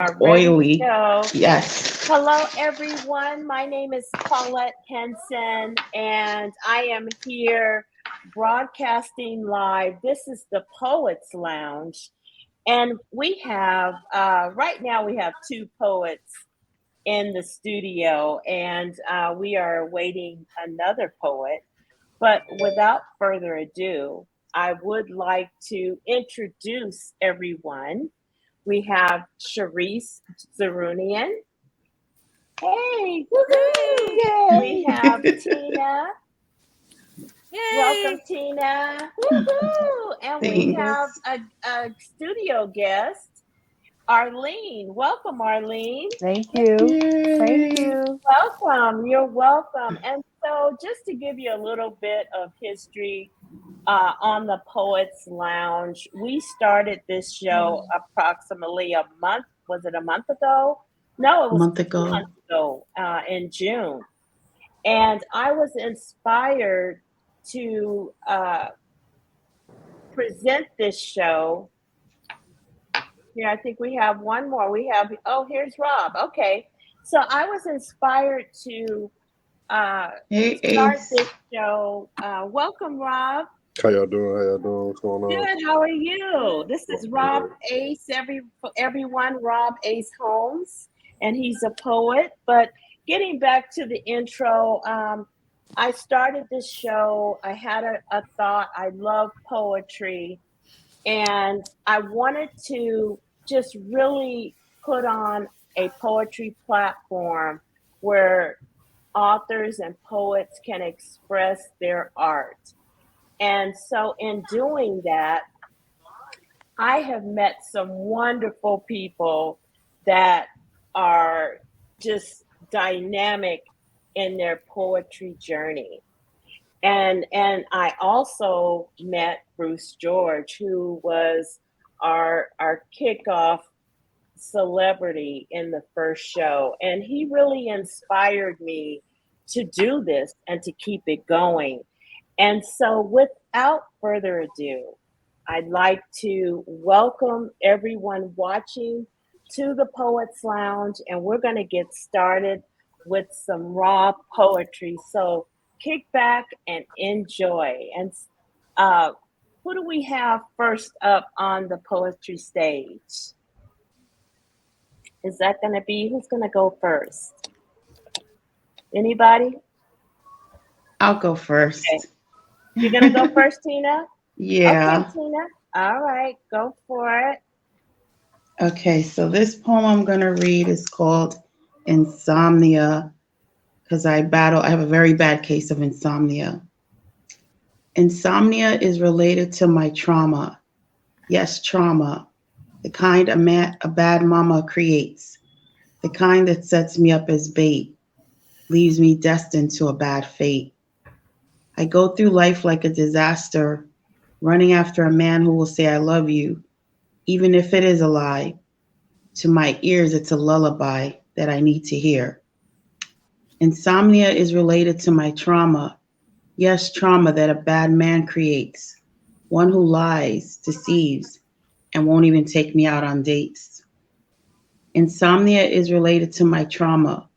are ready to Oily. go. Yes. Hello, everyone. My name is Paulette Henson, and I am here broadcasting live. This is the Poets Lounge, and we have, right now, we have two poets in the studio, and we are awaiting another poet. But without further ado, I would like to introduce everyone. We have Sharice Zarunian. Hey, woohoo! Yay! We have Tina. Welcome, Yay! Tina. Woohoo! And we have Thanks. a studio guest, Arlene. Welcome, Arlene. Thank you. Thank Yay. you. Welcome. You're welcome. And so, just to give you a little bit of history on the Poets Lounge, we started this show approximately a month. Was it a month ago? No, it A was month 2 months ago. ago in June. And I was inspired to present this show. Here, I think we have one more. We have, oh, here's Rob. Okay. So I was inspired to Hey, start Ace. this show. Welcome, Rob. How y'all doing? How y'all doing? What's going on? Good. How are you? This is Rob Ace. Everyone, Rob Ace Holmes, and he's a poet. But getting back to the intro, I started this show. I had a thought. I love poetry, and I wanted to just really put on a poetry platform where authors and poets can express their art. And so, in doing that, I have met some wonderful people that are just dynamic in their poetry journey. And I also met Bruce George, who was our kickoff celebrity in the first show. And he really inspired me to do this and to keep it going. And so, without further ado, I'd like to welcome everyone watching to the Poets Lounge, and we're going to get started with some raw poetry. So, kick back and enjoy. And who do we have first up on the poetry stage? Is that going to be who's going to go first? Anybody? I'll go first. Okay. You're going to go first, Tina? Yeah. Okay, Tina. All right, go for it. Okay, so this poem I'm going to read is called Insomnia because I have a very bad case of insomnia. Insomnia is related to my trauma. Yes, trauma. The kind a bad mama creates. The kind that sets me up as bait, leaves me destined to a bad fate. I go through life like a disaster, running after a man who will say I love you, even if it is a lie. To my ears, it's a lullaby that I need to hear. Insomnia is related to my trauma. Yes, trauma that a bad man creates. One who lies, deceives, and won't even take me out on dates. Insomnia is related to my trauma,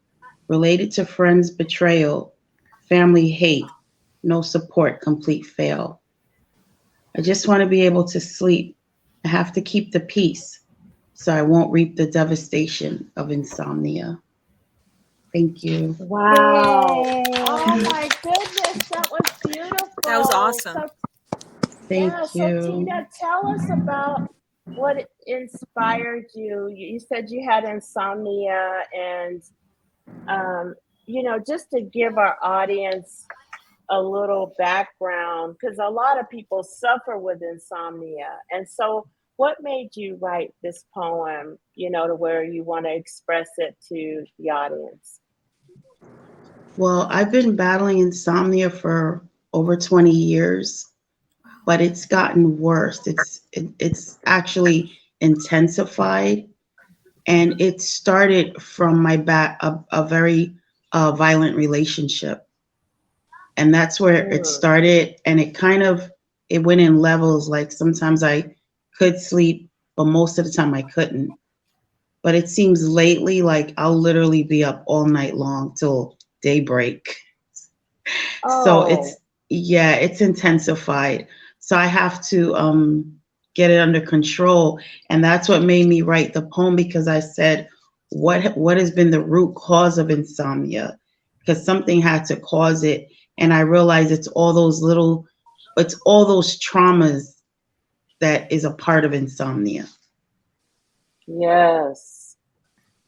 related to friends' betrayal, family hate, no support, complete fail. I just want to be able to sleep. I have to keep the peace so I won't reap the devastation of insomnia. Thank you. Wow. Yay. Oh my goodness, that was beautiful. That was awesome. Thank So you. Tina, tell us about what inspired you. You said you had insomnia, and just to give our audience a little background, because a lot of people suffer with insomnia. And so what made you write this poem, to where you want to express it to the audience? Well, I've been battling insomnia for over 20 years, but it's gotten worse. It's actually intensified, and it started from a very violent relationship, and that's where it started. And it went in levels. Like sometimes I could sleep, but most of the time I couldn't. but it seems lately like I'll literally be up all night long till daybreak. So Oh, it's intensified. So I have to get it under control, and that's what made me write the poem, because I said, what has been the root cause of insomnia? Because something had to cause it, and I realized it's all those traumas that is a part of insomnia. yes.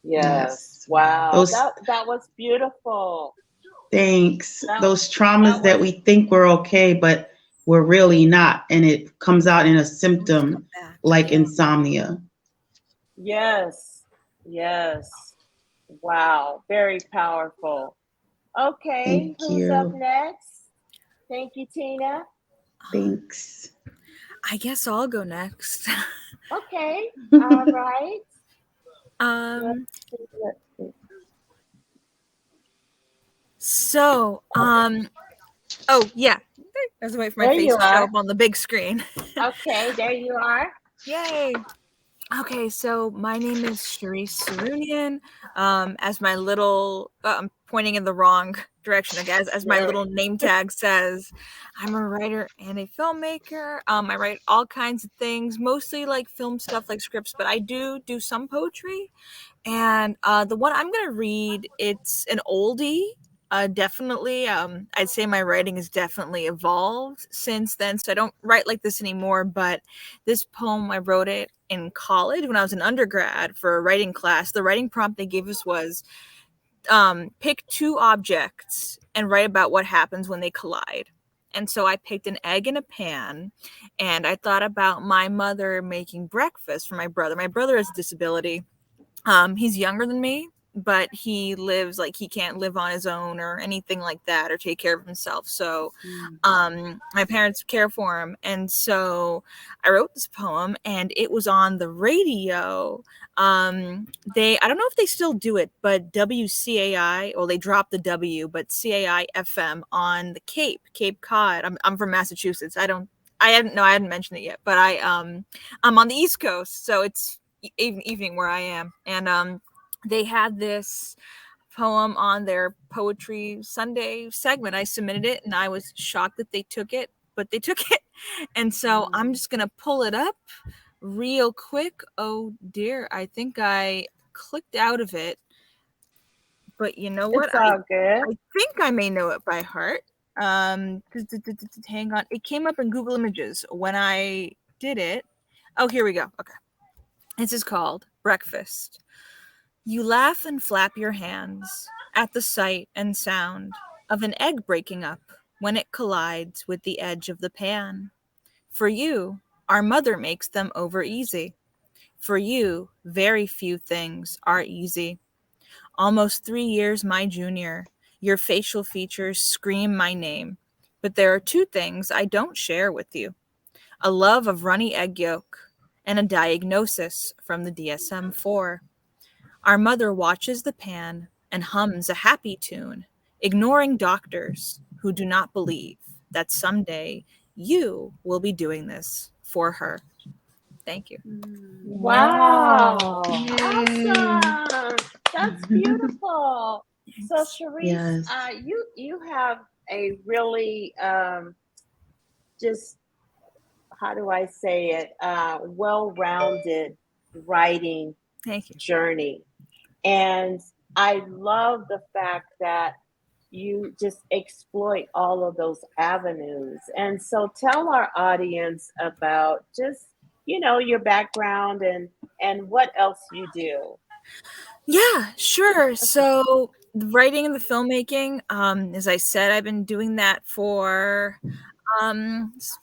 Yes. Yes. Wow. Those That was beautiful. Thanks. That Those that traumas that was we think we're okay, but we're really not. And it comes out in a Always come symptom back. like Yeah. insomnia. yes. Yes. Wow. Very powerful. Okay, Thank who's up you. next? Thank you, Tina. Thanks. I guess I'll go next. Okay. All right. Let's um see. Let's see. so oh yeah. I was waiting for my There face you to show are. up on the big screen. Okay, there you are. Yay. Okay, so my name is Sharice Sarunian. As my little, I'm pointing in the wrong direction, I guess. As my There. little name tag says, I'm a writer and a filmmaker. I write all kinds of things, mostly like film stuff, like scripts, but I do some poetry. And the one I'm going to read, it's an oldie. Definitely. I'd say my writing has definitely evolved since then. So I don't write like this anymore. But this poem, I wrote it in college when I was an undergrad for a writing class. The writing prompt they gave us was pick two objects and write about what happens when they collide. And so I picked an egg in a pan, and I thought about my mother making breakfast for my brother. My brother has a disability. He's younger than me, but he lives like he can't live on his own or anything like that or take care of himself. So my parents care for him. And so I wrote this poem and it was on the radio. I don't know if they still do it, but WCAI, well, they dropped the W, but CAI FM on the Cape Cod. I'm from Massachusetts. I hadn't mentioned it yet, but I'm on the East Coast, so it's evening where I am, and they had this poem on their poetry Sunday segment. I submitted it, and I was shocked that they took it, but they took it, and so I'm just gonna pull it up real quick. Oh dear, I think I clicked out of it, but you know what? It's all good. I think I may know it by heart. Hang on, it came up in Google Images when I did it. Oh, here we go. Okay. This is called Breakfast. You laugh and flap your hands at the sight and sound of an egg breaking up when it collides with the edge of the pan. For you, our mother makes them over easy. For you, very few things are easy. Almost 3 years my junior, your facial features scream my name. But there are two things I don't share with you: a love of runny egg yolk, and a diagnosis from the DSM 4. Our mother watches the pan and hums a happy tune, ignoring doctors who do not believe that someday you will be doing this for her. Thank you. Wow. Yay. Awesome. That's beautiful. So Sharice, Yes. you have a really just, how do I say it, well-rounded writing Thank you. journey. And I love the fact that you just exploit all of those avenues. And so tell our audience about just, your background and what else you do. Yeah, sure. So the writing and the filmmaking, as I said, I've been doing that for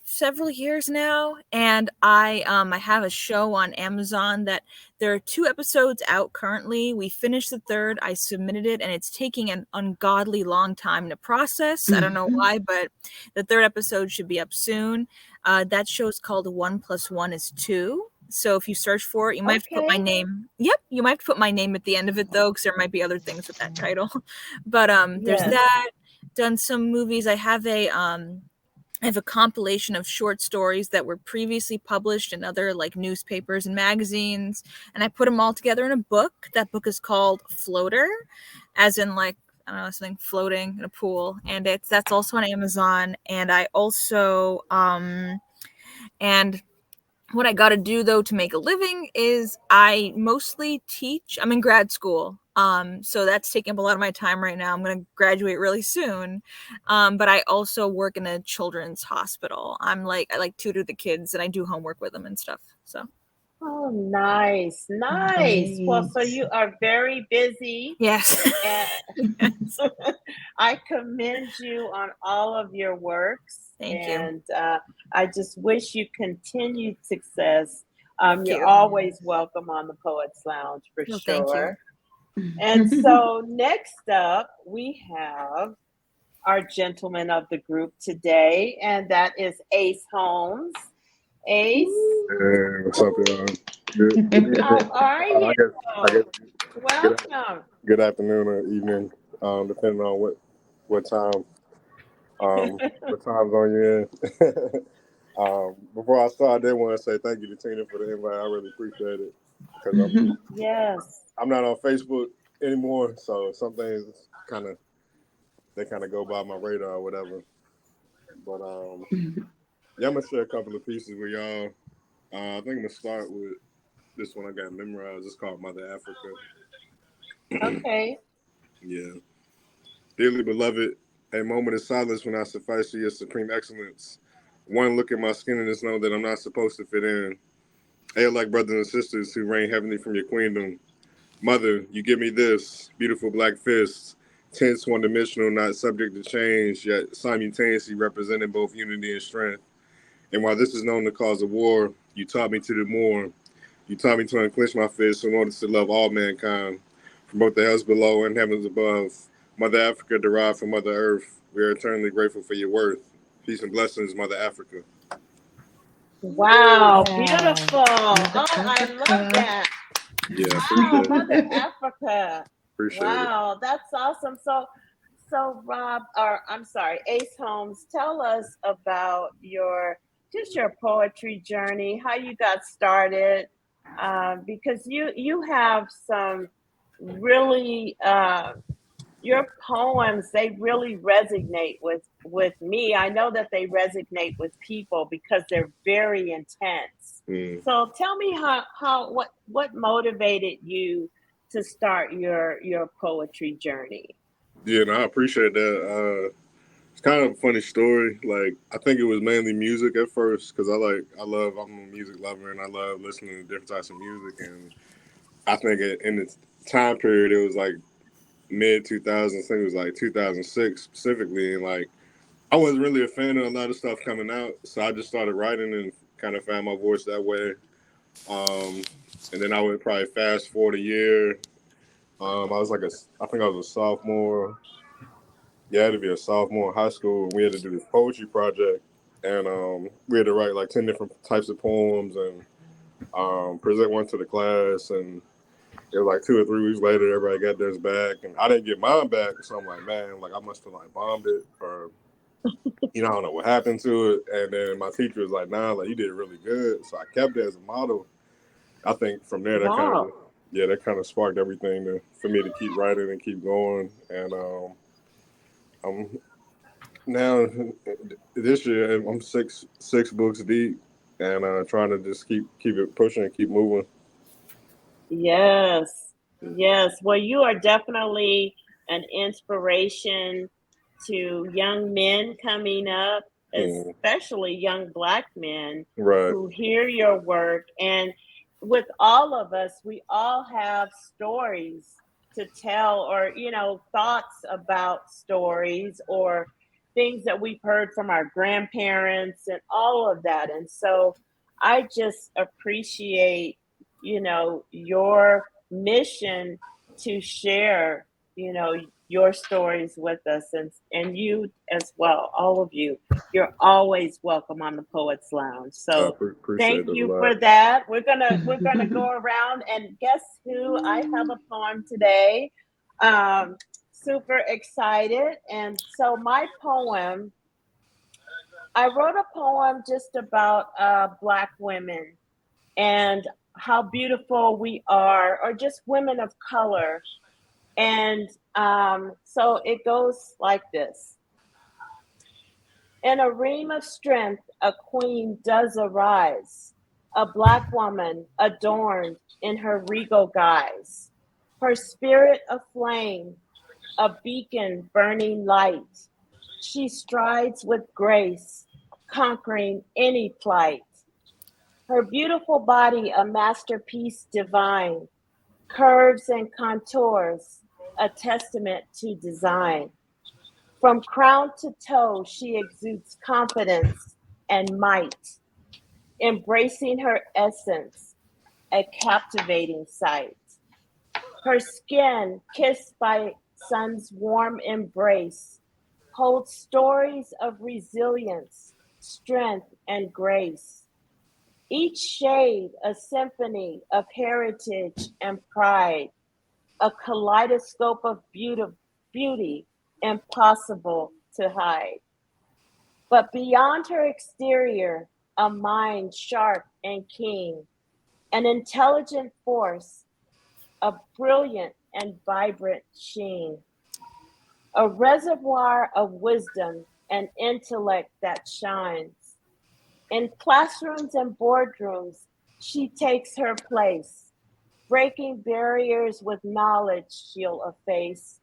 several years now, and I have a show on Amazon that there are 2 episodes out currently. We finished the third. I submitted it, and it's taking an ungodly long time to process. I don't know why, but the third episode should be up soon. That show is called 1+1 is 2. So if you search for it, you might have to put my Okay. name. Yep, you might have to put my name at the end of it though, because there might be other things with that title. But there's Yes. that. Done some movies. I have I have a compilation of short stories that were previously published in other like newspapers and magazines, and I put them all together in a book. That book is called Floater, as in like, I don't know, something floating in a pool, and that's also on Amazon. And I also and what I got to do though to make a living is I mostly teach. I'm in grad school. So that's taking up a lot of my time right now. I'm going to graduate really soon. But I also work in a children's hospital. I like tutor the kids and I do homework with them and stuff. So. Oh, nice, nice. Well, so Great. you are very busy. Yes. And Yes. I commend you on all of your works, Thank you. and I just wish you continued success. Thank You're you. always welcome on the Poets Lounge for Well, thank you. sure. And so next up, we have our gentleman of the group today, and that is Ace Holmes. Ace, Hey, what's up, y'all? Good how evening. are I you? guess Welcome. good afternoon or evening, depending on what time what time zone you're in. Before I start, I did want to say thank you to Tina for the invite. I really appreciate it because Yes. I'm not on Facebook anymore, so some things they kind of go by my radar or whatever. But yeah, I'm gonna share a couple of pieces with y'all. I think I'm gonna start with this one I got memorized. It's called Mother Africa. Okay. Yeah. Dearly beloved, a moment of silence when I suffice to your supreme excellence. One look at my skin and just know that I'm not supposed to fit in. Hail like brothers and sisters who reign heavenly from your queendom. Mother, you give me this beautiful black fist, tense, one dimensional, not subject to change, yet simultaneously representing both unity and strength. And while this is known to cause a war, you taught me to do more. You taught me to unclench my fist in order to love all mankind, from both the hells below and heavens above. Mother Africa, derived from Mother Earth, we are eternally grateful for your worth. Peace and blessings, Mother Africa. Wow, Wow. beautiful. Mother Oh, I love Africa. that. Yeah, Wow, appreciate it. Mother Africa. Appreciate it. Wow, that's awesome. So Rob, or I'm sorry, Ace Holmes, tell us about your poetry journey, how you got started, because you have some really your poems, they really resonate with me. I know that they resonate with people because they're very intense. Mm. So tell me how what motivated you to start your poetry journey. Yeah, no, I appreciate that. It's kind of a funny story. Like, I think it was mainly music at first because I'm a music lover and I love listening to different types of music. And I think in the time period, it was like mid 2000s. I think it was like 2006 specifically. And like, I wasn't really a fan of a lot of stuff coming out. So I just started writing and kind of found my voice that way. Um, and then I would probably fast forward a year. I think I was a sophomore. Yeah, I had to be a sophomore in high school. We had to do this poetry project, and we had to write like 10 different types of poems and present one to the class. And it was like 2 or 3 weeks later, everybody got theirs back, and I didn't get mine back. So I'm like, man, like I must have like bombed it, or I don't know what happened to it. And then my teacher was like, nah, like you did really good. So I kept it as a model. I think from there Wow. that kind of sparked everything for me to keep writing and keep going. And I'm now this year I'm six books deep, and trying to just keep it pushing and keep moving. Yes. Yes. Well, you are definitely an inspiration to young men coming up, Mm, especially young Black men right. who hear your work. And with all of us, we all have stories to tell, or, thoughts about stories or things that we've heard from our grandparents and all of that. And so I just appreciate your mission to share, your stories with us, and you as well, all of you. You're always welcome on the Poets Lounge. I So thank appreciate it a you lot. for that. We're gonna go around, and guess who? I have a poem today. Super excited. And so my poem I wrote a poem just about Black women and how beautiful we are, or just women of color. And so it goes like this. In a ream of strength, a queen does arise, a Black woman adorned in her regal guise, her spirit aflame, a beacon burning light. She strides with grace, conquering any plight. Her beautiful body, a masterpiece divine, curves and contours, a testament to design. From crown to toe, she exudes confidence and might, embracing her essence, a captivating sight. Her skin, kissed by sun's warm embrace, holds stories of resilience, strength, and grace. Each shade a symphony of heritage and pride, a kaleidoscope of beauty impossible to hide. But beyond her exterior, a mind sharp and keen, an intelligent force, a brilliant and vibrant sheen, a reservoir of wisdom and intellect that shines. In classrooms and boardrooms, she takes her place, breaking barriers with knowledge she'll efface.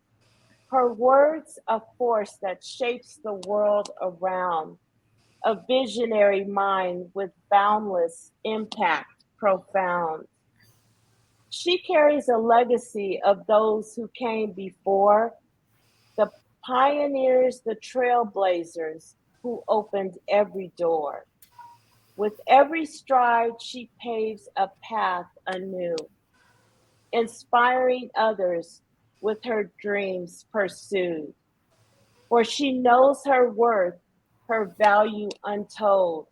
Her words a force that shapes the world around, a visionary mind with boundless impact profound. She carries a legacy of those who came before, the pioneers, the trailblazers who opened every door. With every stride, she paves a path anew, inspiring others with her dreams pursued. For she knows her worth, her value untold.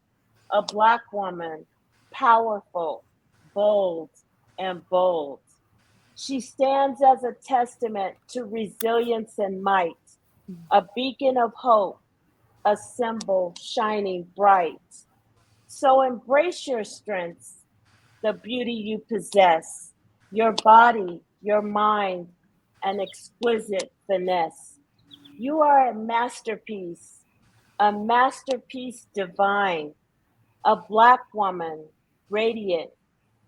A Black woman, powerful, bold, and bold. She stands as a testament to resilience and might, a beacon of hope, a symbol shining bright. So embrace your strengths, the beauty you possess, your body, your mind, an exquisite finesse. You are a masterpiece divine, a Black woman, radiant,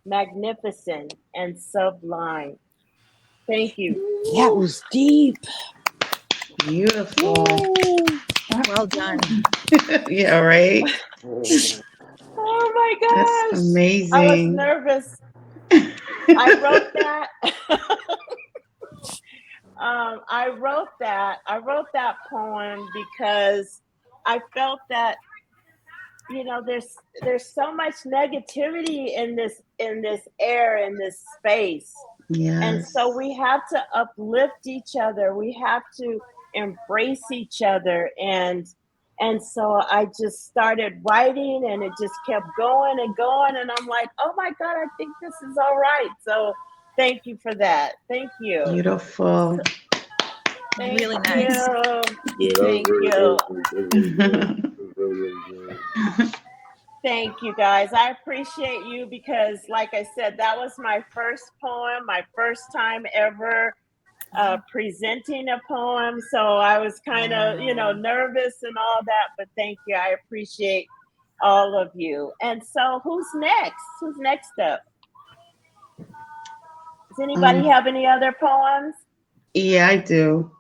magnificent, and sublime. Thank you. That was deep. Beautiful. Well done. Yeah, right? Oh my That's gosh. I was amazing. nervous. I wrote that. I wrote that poem because I felt that there's so much negativity in this air, in this space. And Yes. so we have to uplift each other. We have to embrace each other. And so I just started writing, and it just kept going and going. And I'm like, oh my God, I think this is all right. So thank you for that. Thank you. Beautiful. Thank Really nice. you. Yeah, that was Thank really, you. really good. That was really, really good. Thank you, guys. I appreciate you because, like I said, that was my first poem, my first time ever presenting a poem. So I was kind of, nervous and all that. But thank you. I appreciate all of you. And so, who's next? Who's next up? Does anybody have any other poems? Yeah, I do.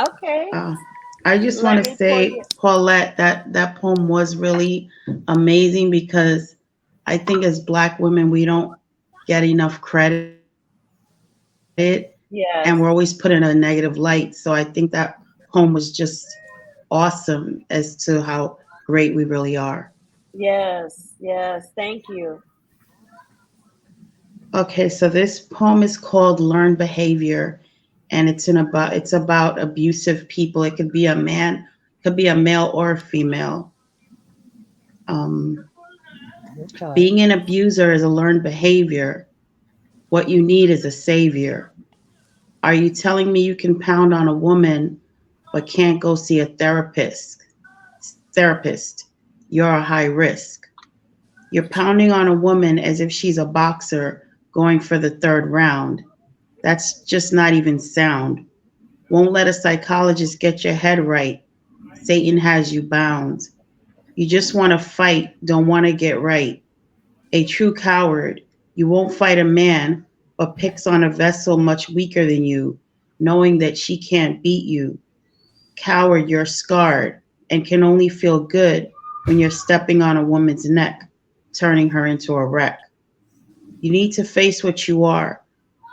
Okay. I just want Let to me pull say, you. Paulette, that poem was really amazing because I think as Black women, we don't get enough credit and we're Yes. always put in a negative light. So I think that poem was just awesome as to how great we really are. Yes. Yes. Thank you. Okay, so this poem is called Learned Behavior, and it's about abusive people. It could be a man, could be a male or a female. Um, Okay. Being an abuser is a learned behavior. What you need is a savior. Are you telling me you can pound on a woman but can't go see a therapist? therapist. You're a high risk. You're pounding on a woman as if she's a boxer going for the third round. That's just not even sound. Won't let a psychologist get your head right. Satan has you bound. You just want to fight, don't want to get right. A true coward. You won't fight a man, but picks on a vessel much weaker than you, knowing that she can't beat you. Coward, you're scarred and can only feel good when you're stepping on a woman's neck, turning her into a wreck. You need to face what you are: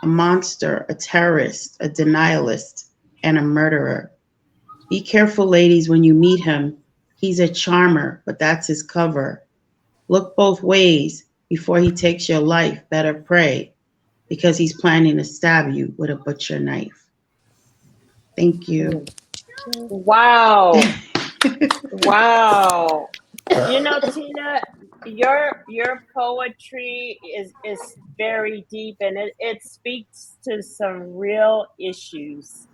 a monster, a terrorist, a denialist, and a murderer. Be careful, ladies, when you meet him. He's a charmer, but that's his cover. Look both ways before he takes your life. Better pray, because he's planning to stab you with a butcher knife. Thank you. Wow. Wow. Tina, your poetry is very deep, and it speaks to some real issues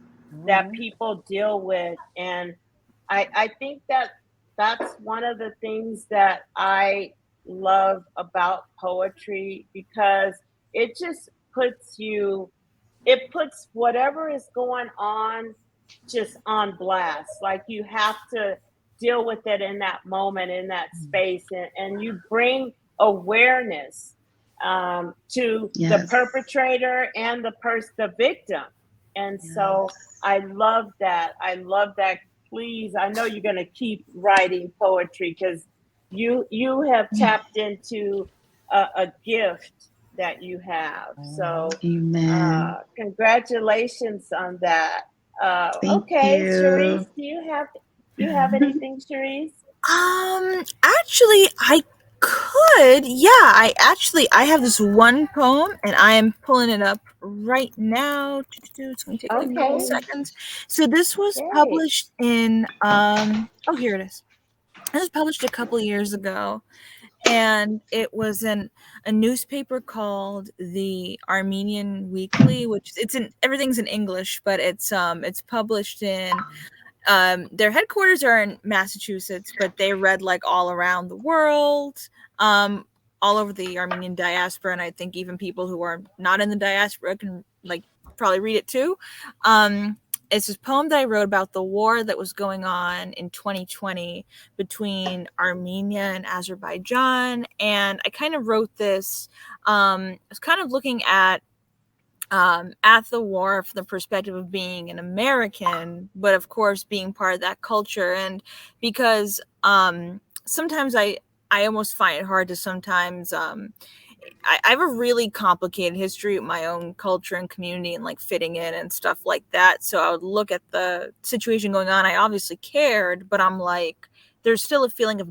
that people deal with. And I think that that's one of the things that I love about poetry, because it just puts whatever is going on just on blast. Like, you have to deal with it in that moment, in that space, and you bring awareness to the Yes. perpetrator and the victim. And so Yes. I love that. I love that. Please, I know you're going to keep writing poetry, because you have tapped into a gift that you have. So Amen. congratulations on that. Thank Okay, Cherise, you. do you have anything, Cherise? Actually, I could. Yeah, I have this one poem, and I am pulling it up right now. It's going to take me a couple Okay, seconds. So this was great. published in oh, here it is. It was published a couple years ago, and it was in a newspaper called the Armenian Weekly, which everything's in English, but it's published in their headquarters are in Massachusetts, but they read like all around the world, all over the Armenian diaspora, and I think even people who are not in the diaspora can like probably read it too. It's this poem that I wrote about the war that was going on in 2020 between Armenia and Azerbaijan, and I kind of wrote this. I was kind of looking at the war from the perspective of being an American, but of course being part of that culture. And because sometimes I almost find it hard to sometimes I have a really complicated history with my own culture and community and like fitting in and stuff like that. So I would look at the situation going on. I obviously cared, but I'm like, there's still a feeling of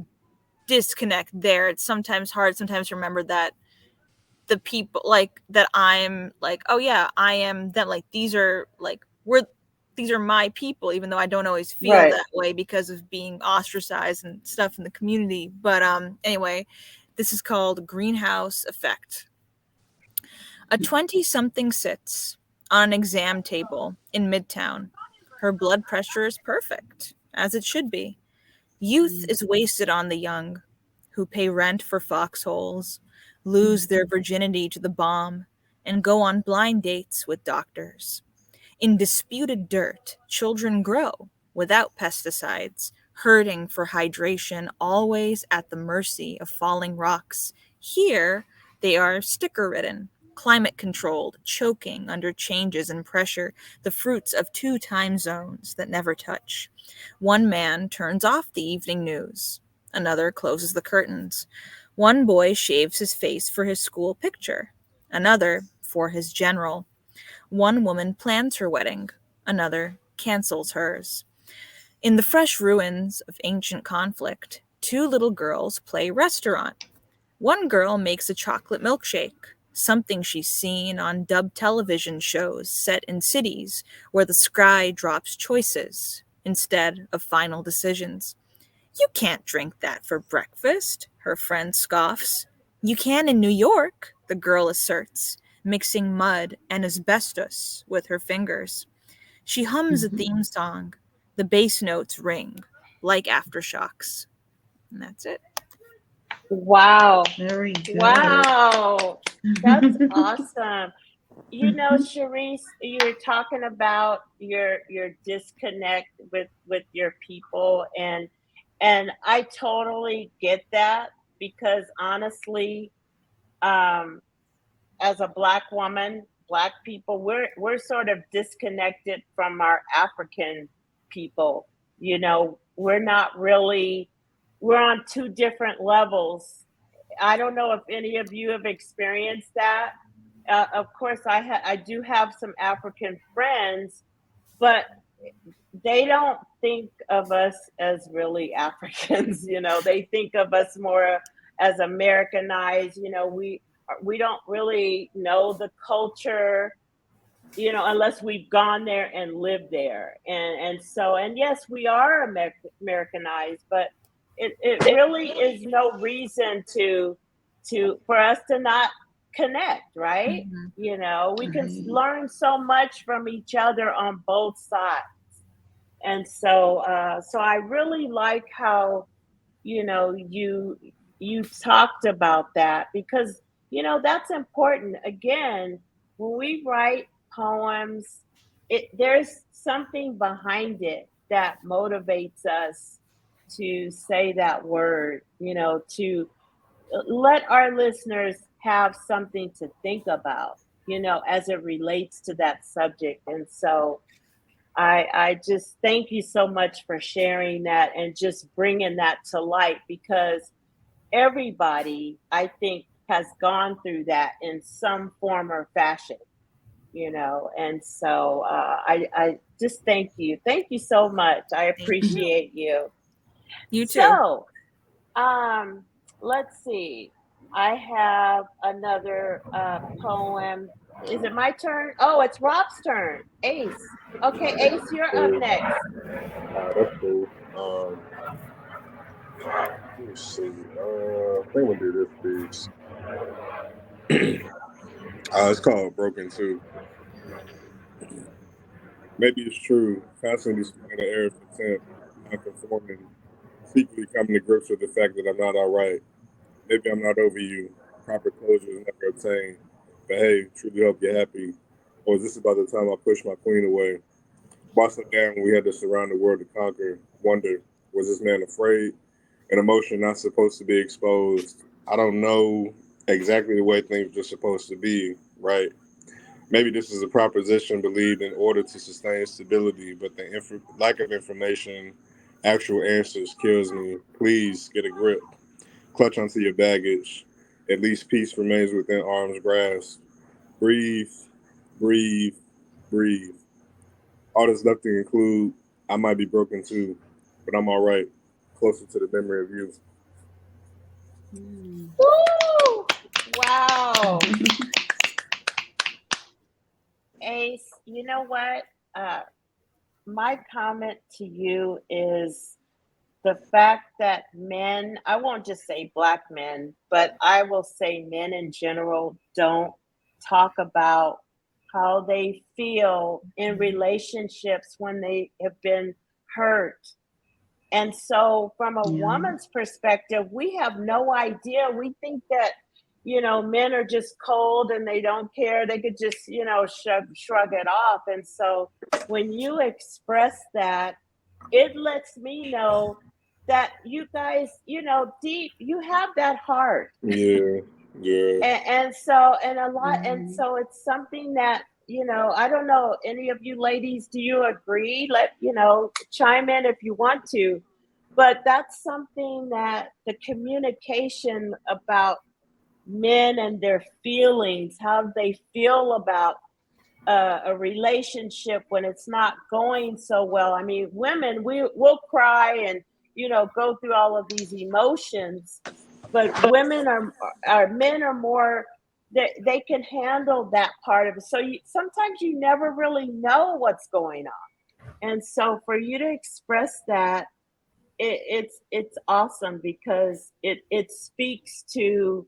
disconnect there. It's sometimes hard sometimes to remember that the people like that I'm like, oh yeah, I am them. Like these are my people, even though I don't always feel Right. that way because of being ostracized and stuff in the community. But anyway, this is called Greenhouse Effect. A 20-something sits on an exam table in Midtown. Her blood pressure is perfect, as it should be. Youth is wasted on the young, who pay rent for foxholes, lose their virginity to the bomb, and go on blind dates with doctors. In disputed dirt, children grow without pesticides, hurting for hydration, always at the mercy of falling rocks. Here, they are sticker ridden, climate controlled, choking under changes in pressure, the fruits of two time zones that never touch. One man turns off the evening news, another closes the curtains. One boy shaves his face for his school picture, another for his general. One woman plans her wedding, another cancels hers. In the fresh ruins of ancient conflict, two little girls play restaurant. One girl makes a chocolate milkshake, something she's seen on dubbed television shows set in cities where the sky drops choices instead of final decisions. You can't drink that for breakfast, her friend scoffs. You can in New York, the girl asserts, mixing mud and asbestos with her fingers. She hums a theme song. The bass notes ring, like aftershocks. And that's it. Wow. Very good. Wow. That's awesome. You know, Sharice, you were talking about your disconnect with your people, and I totally get that, because honestly, as a Black woman, Black people, we're sort of disconnected from our African people. You know, we're not really, we're on two different levels. I don't know if any of you have experienced that. Of course, I do have some African friends, but they don't think of us as really Africans. You know, they think of us more as Americanized. You know, we don't really know the culture, you know, unless we've gone there and lived there. And so, and yes, we are Americanized, but it really is no reason for us to not connect, right? Mhm. You know, we can Right. learn so much from each other on both sides. And so, so I really like how, you know, you talked about that, because, you know, that's important. Again, when we write poems, there's something behind it that motivates us to say that word, you know, to let our listeners have something to think about, you know, as it relates to that subject. And so I just thank you so much for sharing that and just bringing that to light, because everybody, I think, has gone through that in some form or fashion, you know. And so I just thank you. Thank you so much. I Thank you. appreciate you. You too. So, um, let's see. I have another poem. Is it my turn? Oh, it's Rob's turn. Ace. Okay, Ace, you're up Cool. next. That's cool. Let's see. I think we'll do this piece. It's called Broken Two. Maybe it's true. Constantly spinning the air of contempt, non-conforming, secretly coming to grips with the fact that I'm not all right. Maybe I'm not over you. Proper closure is never obtained. But hey, truly hope you're happy. Or is this about the time I pushed my queen away? Bossed her down when we had to surround the world to conquer. Wonder, was this man afraid? An emotion not supposed to be exposed. I don't know exactly the way things are supposed to be, right? Maybe this is a proposition believed in order to sustain stability, but the lack of information, actual answers kills me. Please get a grip. Clutch onto your baggage. At least peace remains within arm's grasp. Breathe, breathe, breathe. All that's left to include, I might be broken too, but I'm all right. Closer to the memory of you. Woo! Wow. Ace, you know what? Uh, my comment to you is the fact that men, I won't just say Black men, but I will say men in general, don't talk about how they feel in relationships when they have been hurt. And so, from a Yeah. woman's perspective, we have no idea. We think that, you know, men are just cold and they don't care. They could just, you know, shrug it off. And so, when you express that, it lets me know that you guys, you know, deep, you have that heart. Yeah, yeah. And so, and a lot, and Mhm. so it's something that, you know, I don't know, any of you ladies, do you agree? Let, you know, chime in if you want to. But that's something that the communication about men and their feelings, how they feel about a relationship when it's not going so well. I mean, women, will cry and, you know, go through all of these emotions, but women are men are more, they can handle that part of it. So sometimes you never really know what's going on, and so for you to express that, it's awesome, because it speaks to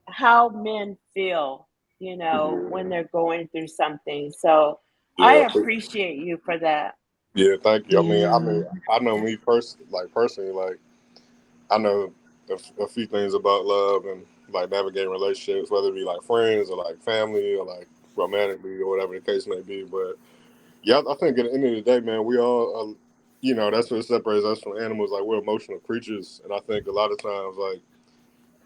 how men feel, you know, when they're going through something. So I Yeah, appreciate you for that. Yeah, thank you. Yeah. I know me personally, like I know a few things about love and like navigating relationships, whether it be like friends or like family or like romantically or whatever the case may be. But yeah, I think at the end of the day, man, we all, that's what separates us from animals. Like we're emotional creatures, and I think a lot of times, like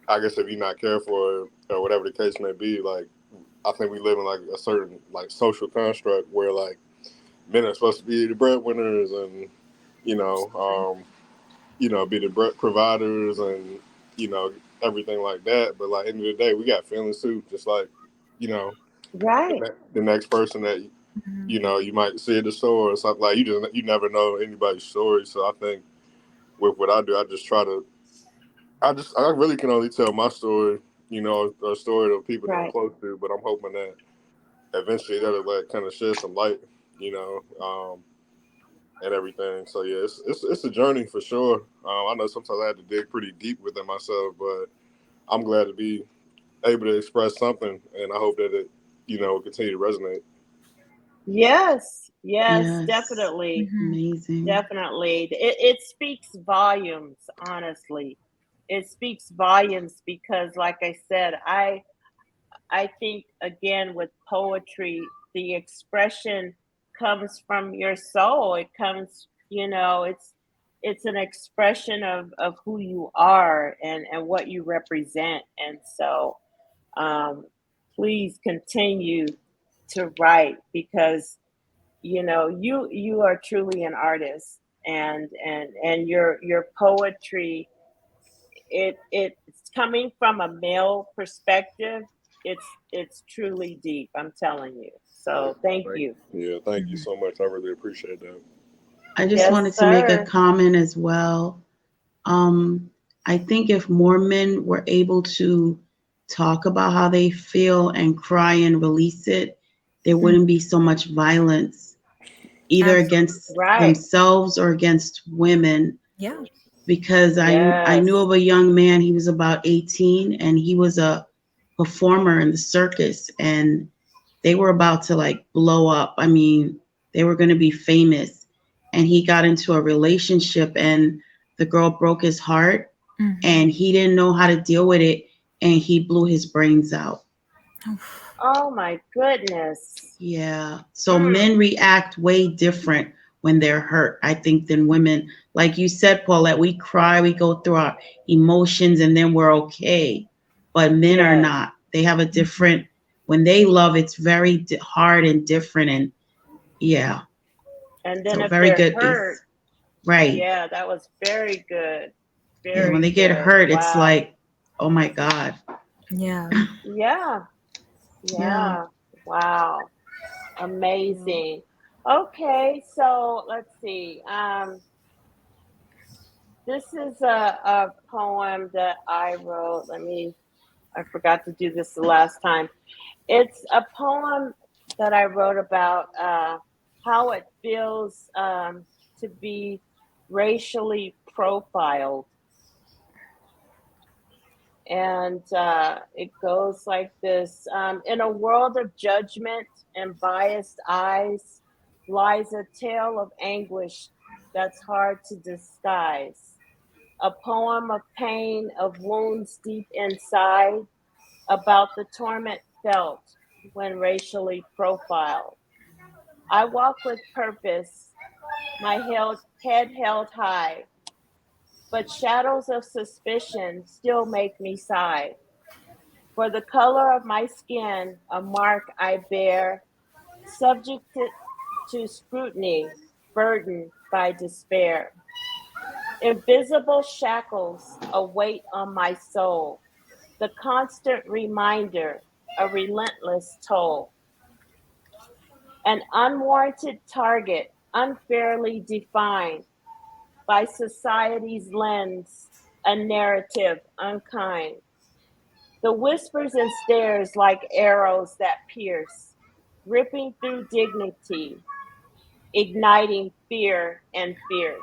I guess if you're not careful or whatever the case may be, like I think we live in like a certain like social construct where like men are supposed to be the breadwinners and you know, be the providers and you know everything like that. But like end of the day, we got feelings too, just like you know Right. the next person that you might see at the store or something. Like you never know anybody's story. So I think with what I do, I just try to. I really can only tell my story, a story of people that I'm Right. close to. But I'm hoping that eventually that'll like kind of shed some light, you know, and everything. So yeah, it's a journey for sure. I know sometimes I have to dig pretty deep within myself, but I'm glad to be able to express something, and I hope that it, will continue to resonate. Yes. Yes. Yes. Definitely. Amazing. Definitely. It speaks volumes, honestly. It speaks volumes because, like I said, I think again with poetry, the expression comes from your soul. It comes, it's an expression of who you are and what you represent. And so um, please continue to write because you are truly an artist and your poetry it's coming from a male perspective. It's truly deep, I'm telling you. Oh, So thank thank you. Yeah, thank you so much. I really appreciate that. I just Yes, wanted to make a sir. comment as well. Um, I think if more men were able to talk about how they feel and cry and release it, there wouldn't be so much violence, either Absolutely. against Right. themselves or against women. Yeah. Because I knew Yes. of a young man, he was about 18, and he was a performer in the circus, and they were about to like blow up. I mean, they were going to be famous. And he got into a relationship, and the girl broke his heart, Mm-hmm. and he didn't know how to deal with it, and he blew his brains out. Oh my goodness. Yeah. So Mm. men react way different when they're hurt, I think, than women. Like you said, Paulette, we cry, we go through our emotions, and then we're okay. But men are Yes. not. They have a different, when they love, it's very hard and different. And yeah. And then So if very they're good hurt, piece. Right. yeah, that was very good. Yeah. When Very they get good. hurt, it's Wow. like, oh my God. Yeah. Yeah. Yeah. Yeah. Wow. Yeah. Amazing. Okay, so let's see. This is a poem that I wrote. I forgot to do this the last time. It's a poem that I wrote about how it feels to be racially profiled. And it goes like this. In a world of judgment and biased eyes lies a tale of anguish that's hard to disguise. A poem of pain, of wounds deep inside, about the torment felt when racially profiled. I walk with purpose, my head held high, but shadows of suspicion still make me sigh. For the color of my skin, a mark I bear, subjected to scrutiny, burdened by despair. Invisible shackles await on my soul, the constant reminder, a relentless toll. An unwarranted target, unfairly defined by society's lens, a narrative unkind. The whispers and stares like arrows that pierce, ripping through dignity, igniting fear and fierce.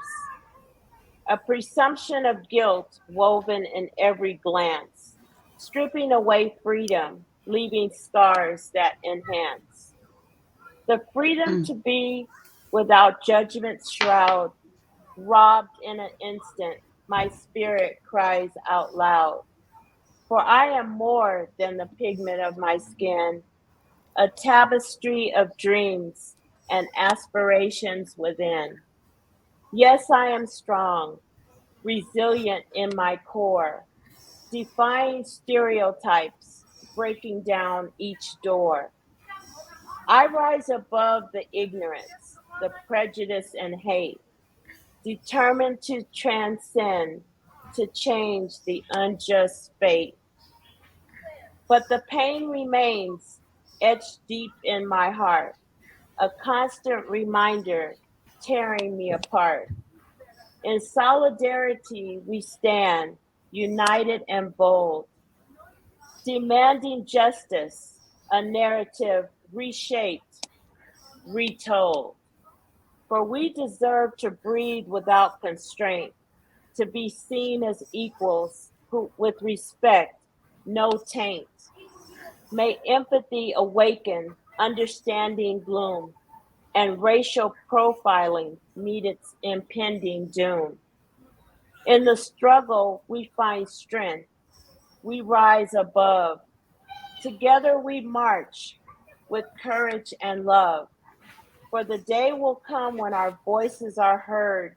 A presumption of guilt woven in every glance, stripping away freedom, leaving scars that enhance. The freedom Mm. to be Without judgment's shroud, robbed in an instant, my spirit cries out loud. For I am more than the pigment of my skin, a tapestry of dreams and aspirations within. Yes, I am strong, resilient in my core, defying stereotypes, breaking down each door. I rise above the ignorance, the prejudice and hate, determined to transcend, to change the unjust fate. But the pain remains etched deep in my heart, a constant reminder tearing me apart. In solidarity, we stand, united and bold, demanding justice, a narrative reshaped, retold. For we deserve to breathe without constraint, to be seen as equals who, with respect, no taint. May empathy awaken, understanding bloom, and racial profiling meet its impending doom. In the struggle, we find strength. We rise above. Together we march with courage and love. For the day will come when our voices are heard,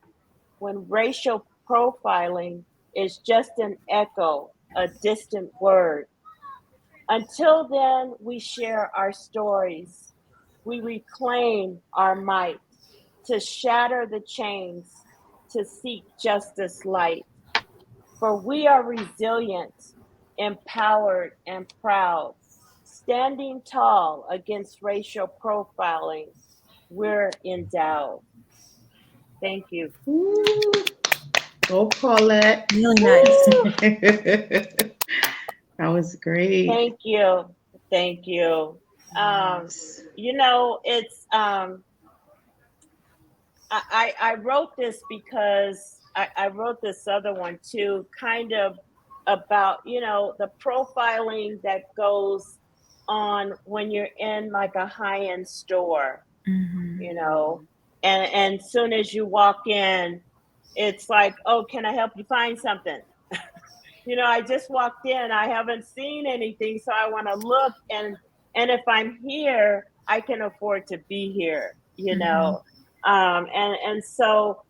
when racial profiling is just an echo, a distant word. Until then, we share our stories. We reclaim our might to shatter the chains, to seek justice light. For we are resilient, empowered, and proud, standing tall against racial profiling. We're endowed. Thank you. Ooh, go Paulette. Really nice. That was great. Thank you. Thank you. Um, Yes. it's I wrote this because I wrote this other one too, kind of about, the profiling that goes on when you're in like a high-end store, Mm-hmm. you know, and soon as you walk in, it's like, oh, can I help you find something? I just walked in, I haven't seen anything, so I want to look, and if I'm here, I can afford to be here, Mm-hmm. and so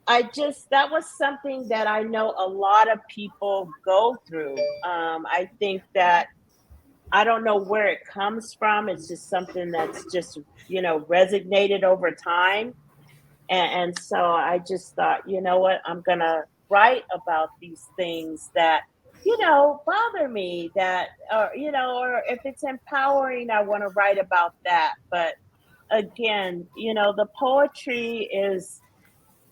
that was something that I know a lot of people go through. I think that I don't know where it comes from. It's just something that's just, resonated over time. And so I just thought, you know what, I'm going to write about these things that, bother me, that, or if it's empowering, I want to write about that. But again, the poetry is,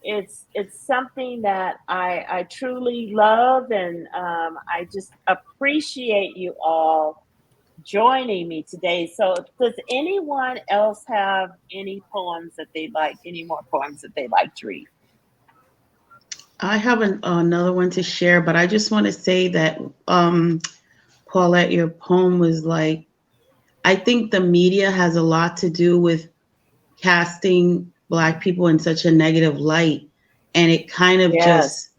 it's something that I truly love, and I just appreciate you all joining me today. So, does anyone else have any poems that they like? Any more poems that they like to read? I have another one to share, but I just want to say that, Paulette, your poem was like, I think the media has a lot to do with casting Black people in such a negative light. And it kind of Yes, just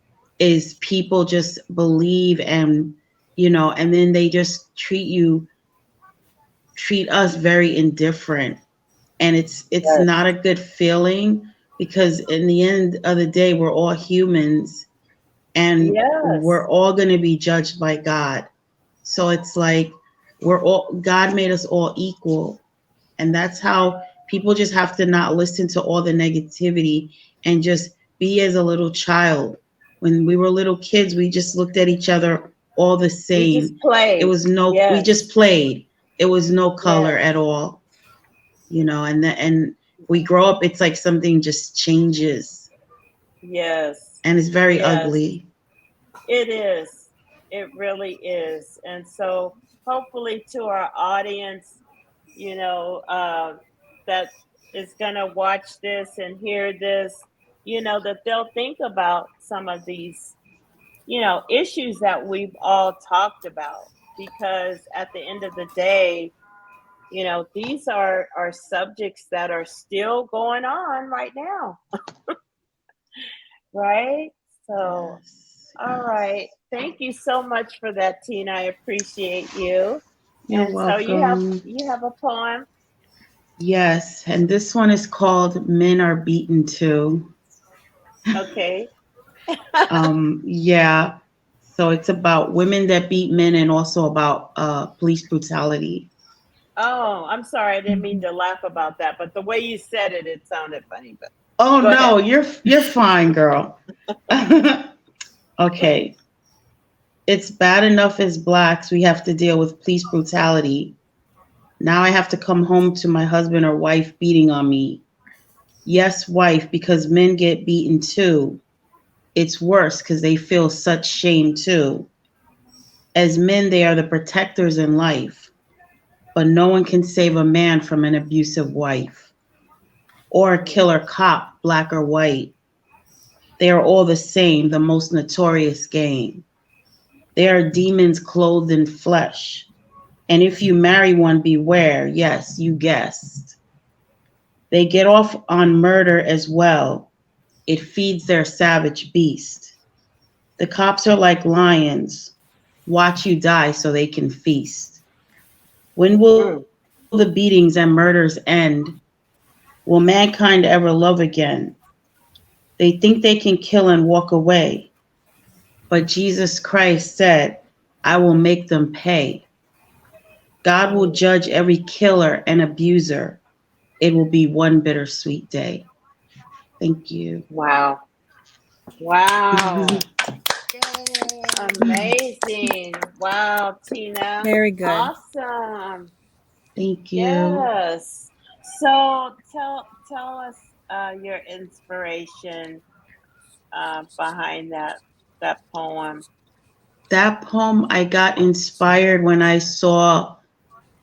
is people just believe, and then they just treat us very indifferent. And it's yes, not a good feeling, because in the end of the day, we're all humans, and yes. we're all going to be judged by God. So it's like God made us all equal. And that's how people just have to not listen to all the negativity and just be as a little child. When we were little kids, we just looked at each other all the We just same. played. We just Yes, played. It was no color yes, at all, and we grow up, it's like something just changes, yes, and it's very yes. ugly. It is. It really is. And so, hopefully, to our audience, that is going to watch this and hear this, that they'll think about some of these, issues that we've all talked about. Because at the end of the day, these are subjects that are still going on right now, right? So, Yes. all right. Yes. Thank you so much for that, Tina. I appreciate you. You're And so welcome. you have a poem. Yes, and this one is called Men Are Beaten Too. Okay. Yeah. So it's about women that beat men and also about police brutality. Oh, I'm sorry. I didn't mean Mhm. to laugh about that, but the way you said it, it sounded funny. But Oh go ahead. no, you're fine, girl. Okay. It's bad enough as blacks we have to deal with police brutality. Now I have to come home to my husband or wife beating on me. Yes, wife, because men get beaten too. It's worse because they feel such shame too. As men, they are the protectors in life, but no one can save a man from an abusive wife or a Mm, killer cop, black or white. They are all the same, the most notorious gang. They are demons clothed in flesh. And if you marry one, beware. Yes, you guessed. They get off on murder as well. It feeds their savage beast. The cops are like lions. Watch you die so they can feast. When will the mm, beatings and murders end? Will mankind ever love again? They think they can kill and walk away. But Jesus Christ said, I will make them pay. God will mm. judge every killer and abuser. It will be one bittersweet day. Thank you. Wow. Wow. Yay. Amazing. Wow, Tina. Very good. Awesome. Thank you. Yes. So tell us your inspiration behind that poem. That poem, I got inspired when I saw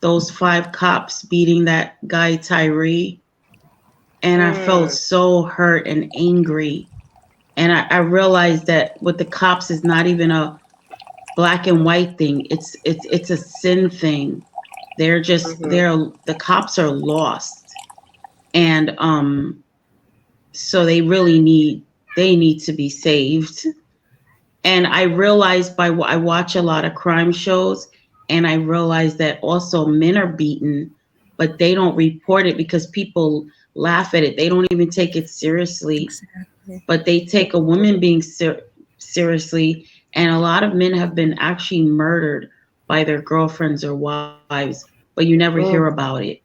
those five cops beating that guy Tyree. And I felt Mm, so hurt and angry. And I realized that with the cops is not even a black and white thing. It's a sin thing. mm-hmm. They're the cops are lost. And so they need to be saved. And I realized I watch a lot of crime shows, and I realized that also men are beaten, but they don't report it because people laugh at it. They don't even take it seriously, Exactly. but they take a woman being seriously. And a lot of men have been actually murdered by their girlfriends or wives, but you never hear Mm, about it.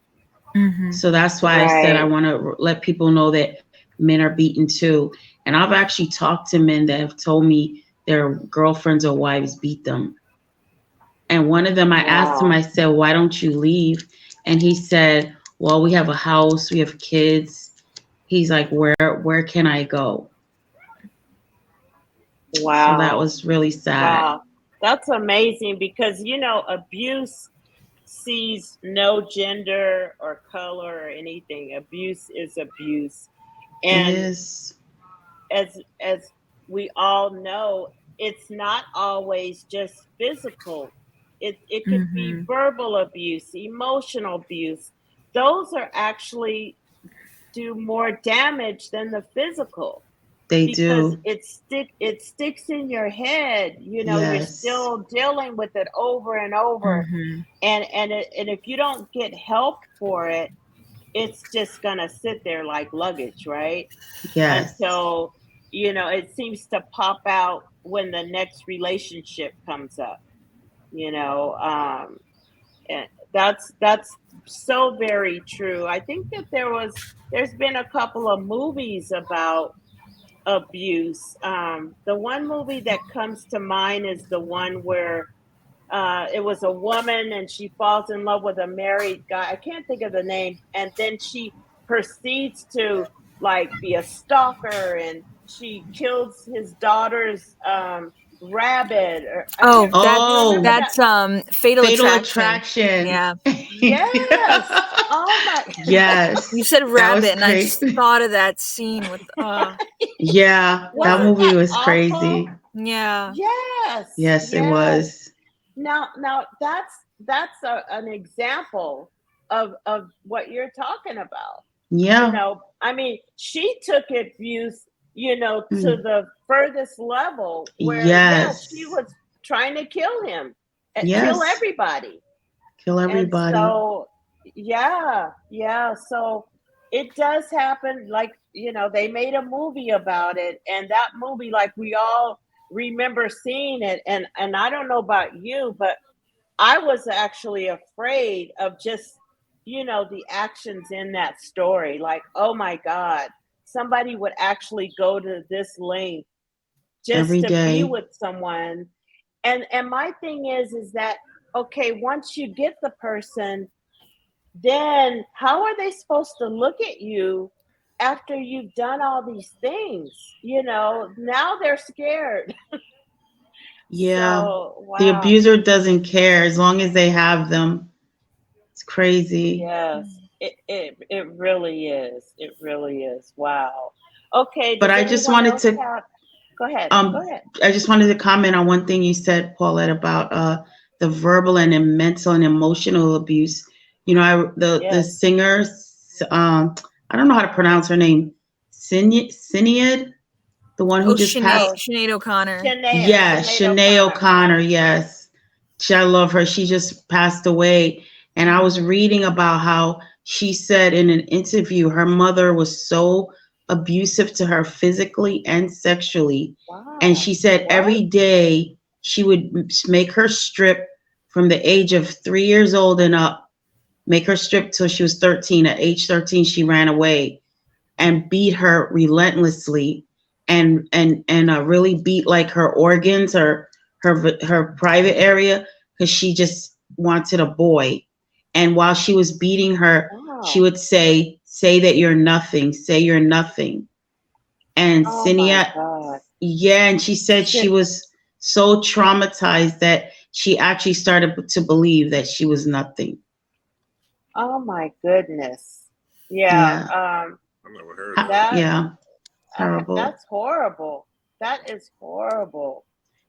Mm-hmm. So that's why I said I right. want to let people know that men are beaten too. And I've actually talked to men that have told me their girlfriends or wives beat them. And one of them, I asked him, Wow. I said, why don't you leave? And he said, well, we have a house, we have kids. He's like, where can I go? So that Wow. was really sad. Wow. That's amazing because abuse sees no gender or color or anything. Abuse is abuse. It And is. as we all know, it's not always just physical. It could be Mm-hmm. verbal abuse, emotional abuse. Those are actually do more damage than the physical They because do. it sticks in your head. You're Yes. still dealing with it over and over, Mm-hmm. and if you don't get help for it, it's just gonna sit there like luggage, right? Yes. Until it seems to pop out when the next relationship comes up. You know, and that's so very true. I think that there's been a couple of movies about abuse. The one movie that comes to mind is the one where it was a woman and she falls in love with a married guy. I can't think of the name. And then she proceeds to like be a stalker and she kills his daughter's rabbit. Or I Oh, can't. Do you that's remember Oh, that? Fatal Fatal Attraction. Attraction. Yeah. Yes. Oh my. You Yes, said that was rabbit, and I great. just thought of that scene with Yeah, that Wasn't movie that was awful? crazy. yeah. Yes. Yes, it Yes. was. Now that's an example of what you're talking about. Yeah. I mean, she took abuse, to Mm. the furthest level where, yeah, she Yes. was trying to kill him, kill Yes. everybody. Kill And everybody. so, yeah. So it does happen. Like, they made a movie about it. And that movie, like, we all remember seeing it. And I don't know about you, but I was actually afraid of just, the actions in that story. Like, oh my God, somebody would actually go to this length just Every to be day. with someone. And my thing is that, okay, once you get the person, then how are they supposed to look at you after you've done all these things? Now they're scared. Yeah. So, The wow. abuser doesn't care as long as they have them. It's crazy. Yes, it really is. It really is. Wow. Okay, But does I just anyone wanted else to have? Go ahead. Go um ahead. I just wanted to comment on one thing you said, Paulette, about the verbal and the mental and emotional abuse. The Yes. singer, I don't know how to pronounce her name, Sinead, the one who Oh, just Sinead, Oh, passed. Sinead O'Connor. Yeah, Sinead Shanae O'Connor. O'Connor. Yes, I love her. She just passed away, and I was reading about how she said in an interview her mother was so abusive to her physically and sexually, and Wow. she said What? every day she would make her strip from the age of 3 years old and up, make her strip till she was 13. At age 13, she ran away and beat her relentlessly, and really beat like her organs, her private area, because she just wanted a boy. And while she was beating her, she Wow. would say that you're nothing, say you're nothing. And Oh my Cinia, God. yeah, and she said she Sin- was so traumatized that she actually started to believe that she was nothing. oh my goodness. Yeah. Yeah. I never heard that. That Yeah, terrible. that's horrible. That is horrible.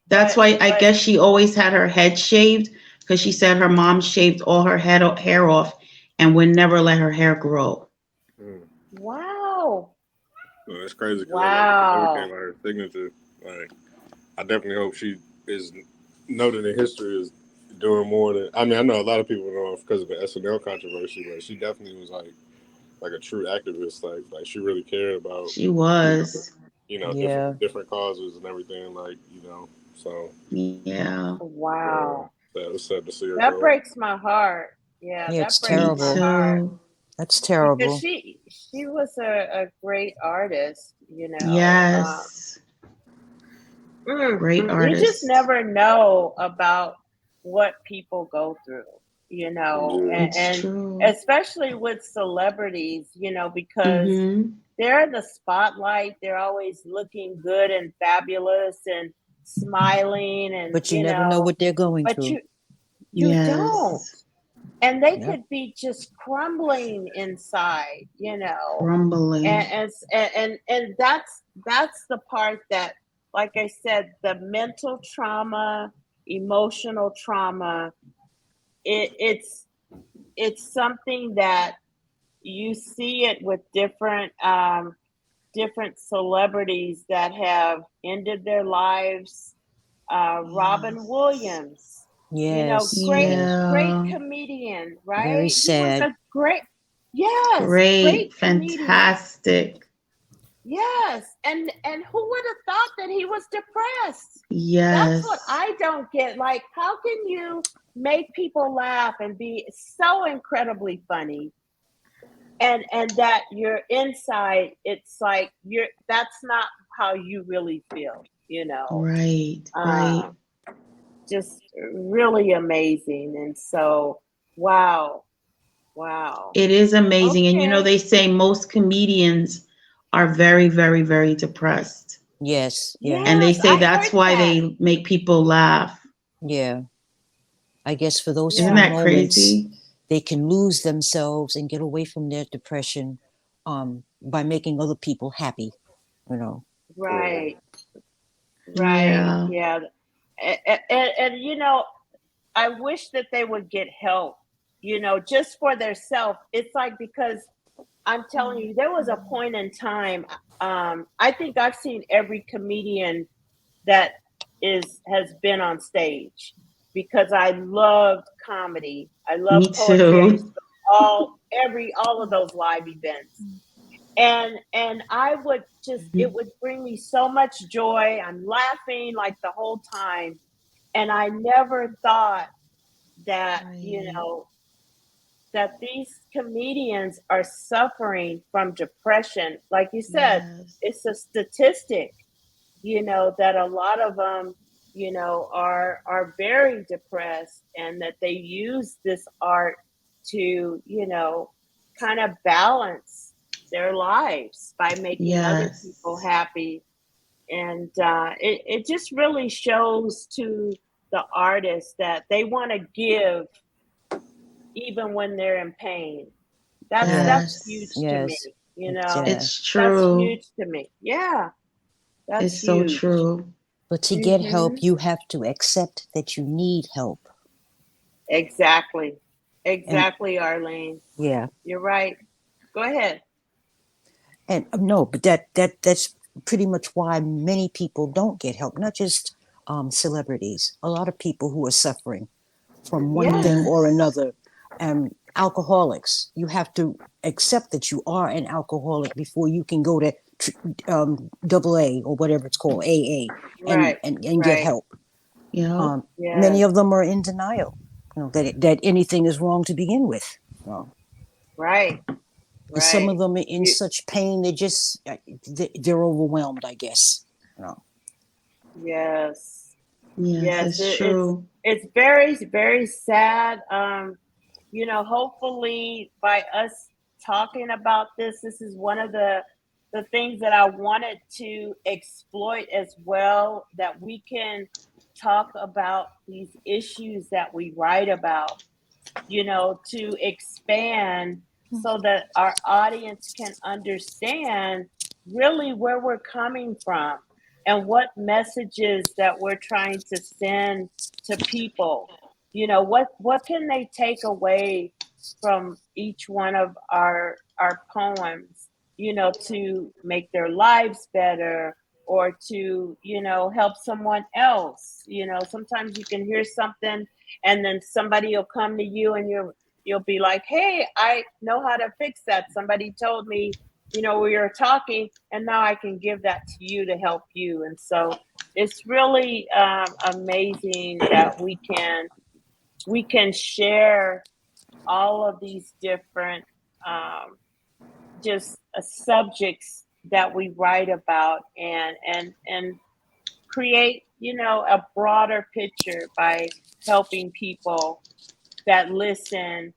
That's But why I but guess she always had her head shaved, because she said her mom shaved all her hair off and would never let her hair grow. Mm. wow. Well, that's crazy because I never came Wow. by her signature. Like, I definitely hope she is noted in history as doing more than. I mean, I know a lot of people know her because of the SNL controversy, but she definitely was like a true activist. Like she really cared about She was. Yeah. different causes and everything. So Yeah. Wow. that was sad to see her That go. breaks my heart. Yeah, Yeah, that it's breaks Me my terrible. heart too. That's because terrible. she was a great artist, Yes. Great You just artist. never know about what people go through, Yeah. It's and true. especially with celebrities, because Mm-hmm. they're in the spotlight. They're always looking good and fabulous and smiling, and But you never know what they're going but through. you don't. Yes. And they Yep. could be just crumbling inside, Crumbling. and that's the part that, like I said, the mental trauma, emotional trauma, it's something that you see it with different celebrities that have ended their lives. Robin Yes. Williams, Yes. Yes. great Yeah. comedian, Very right? He was sad. a yes, Great. great comedian. Fantastic. Yes, and who would have thought that he was depressed? That's what Yes. I don't get. Like, how can you make people laugh and be so incredibly funny, and that you're inside, it's like that's not how you really feel, Right. Right. Um, just really amazing. And so, wow, wow. It is amazing. And Okay. they say most comedians are very, very, very depressed. Yes. Yeah. And they Yes, say I that's heard why that. they make people laugh. Yeah. I guess for those Isn't few Yeah. that moments, crazy? they can lose themselves and get away from their depression by making other people happy, you know. Right. Right. Yeah. Yeah. And I wish that they would get help, just for their self. It's like, because I'm telling you, there was a point in time, I think I've seen every comedian that has been on stage, because I loved comedy. I love Me poetry. I used too. to all of those live events. And I would just, it would bring me so much joy. I'm laughing like the whole time. And I never thought that, Right. that these comedians are suffering from depression. Like you said, Yes. it's a statistic, that a lot of them, are very depressed, and that they use this art to, kind of balance their lives by making other people Yes. happy. And it just really shows to the artist that they want to give even when they're in pain. That's Yes. huge to me, Yes. Yeah. It's that's true. huge to me. Yeah, that's It's so huge. true. But to get Hmm. help, you have to accept that you need help. Exactly. And Exactly, Arlene. yeah, You're right. Go ahead. and no, but that's pretty much why many people don't get help. Not just celebrities. A lot of people who are suffering from one Yes. thing or Yes. another. Alcoholics, you have to accept that you are an alcoholic before you can go to double A or whatever it's called, AA, and Right. and get Right. help. Yep. Many Yes. of them are in denial, that anything is wrong to begin with. Right. And some of Right. them are in You, such pain they just they're overwhelmed, I guess. You know. yes. Yes, Yes. it's true. It's very, very sad. Hopefully by us talking about this is one of the things that I wanted to exploit as well, that we can talk about these issues that we write about, to expand so that our audience can understand really where we're coming from and what messages that we're trying to send to people. What can they take away from each one of our poems, to make their lives better, or to, help someone else. Sometimes you can hear something, and then somebody will come to you, and you'll be like, hey, I know how to fix that. Somebody told me, we were talking, and now I can give that to you to help you. And so it's really amazing that we can share all of these different just subjects that we write about, and create, a broader picture by helping people that listen.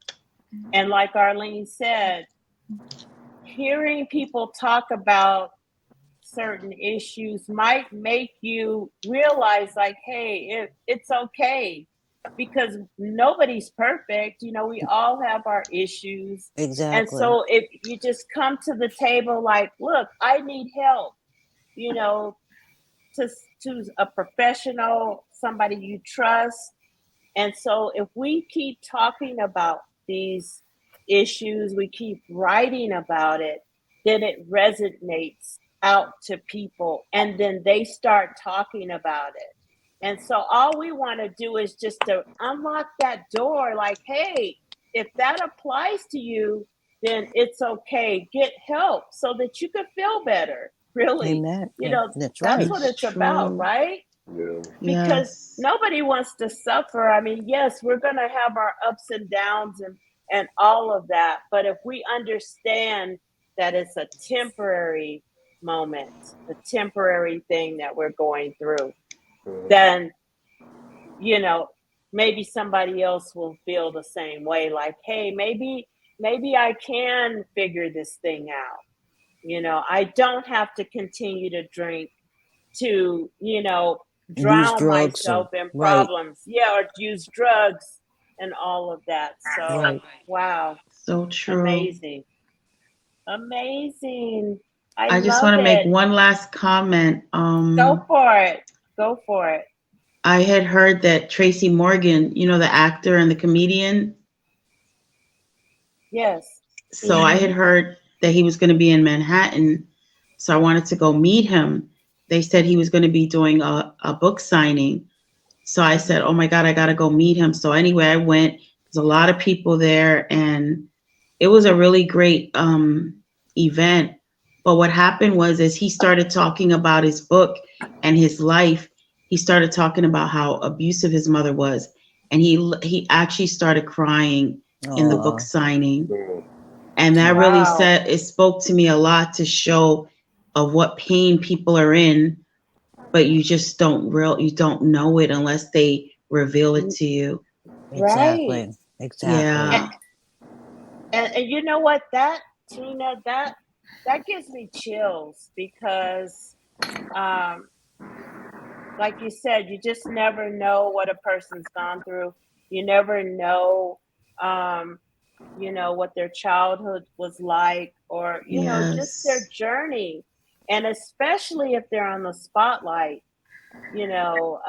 And like Arlene said, hearing people talk about certain issues might make you realize, like, hey, it's okay, because nobody's perfect. We all have our issues. And Exactly. so if you just come to the table like, look, I need help, you know to a professional, somebody you trust. And so if we keep talking about these issues, we keep writing about it, then it resonates out to people, and then they start talking about it. And so all we want to do is just to unlock that door, like, hey, if that applies to you, then it's okay. Get help so that you can feel better. Really, Amen. That's that's right. what It's it's about, true. right? Yeah. Because Yes. nobody wants to suffer. I mean, yes, we're going to have our ups and downs, and all of that. But if we understand that it's a temporary moment, a temporary thing that we're going through, then, you know, maybe somebody else will feel the same way. Like, hey, maybe I can figure this thing out. I don't have to continue to drink to, Use drown drugs myself or in right, problems. Yeah, or use drugs and all of that. So, right. wow, So true. amazing. Amazing. I I just love want to make it. one last comment. Go for it. Go for it. I had heard that Tracy Morgan, the actor and the comedian, Yes. So I had heard that he was going to be in Manhattan. So I wanted to go meet him. They said he was going to be doing a book signing. So I said, oh my God, I got to go meet him. So anyway, I went. There's a lot of people there, and it was a really great event. But what happened was, as he started talking about his book and his life, he started talking about how abusive his mother was. And he actually started crying in the book Aw. signing. Mm. And that really Wow. it spoke to me a lot to show of what pain people are in, but you just you don't know it unless they reveal it to you. Right. Exactly. Exactly. And, Yeah. and you know what? That, Tina, that gives me chills because, um, like you said, you just never know what a person's gone through. You never know, um, what their childhood was like, or, just their Yes. journey. And especially if they're on the spotlight, you know,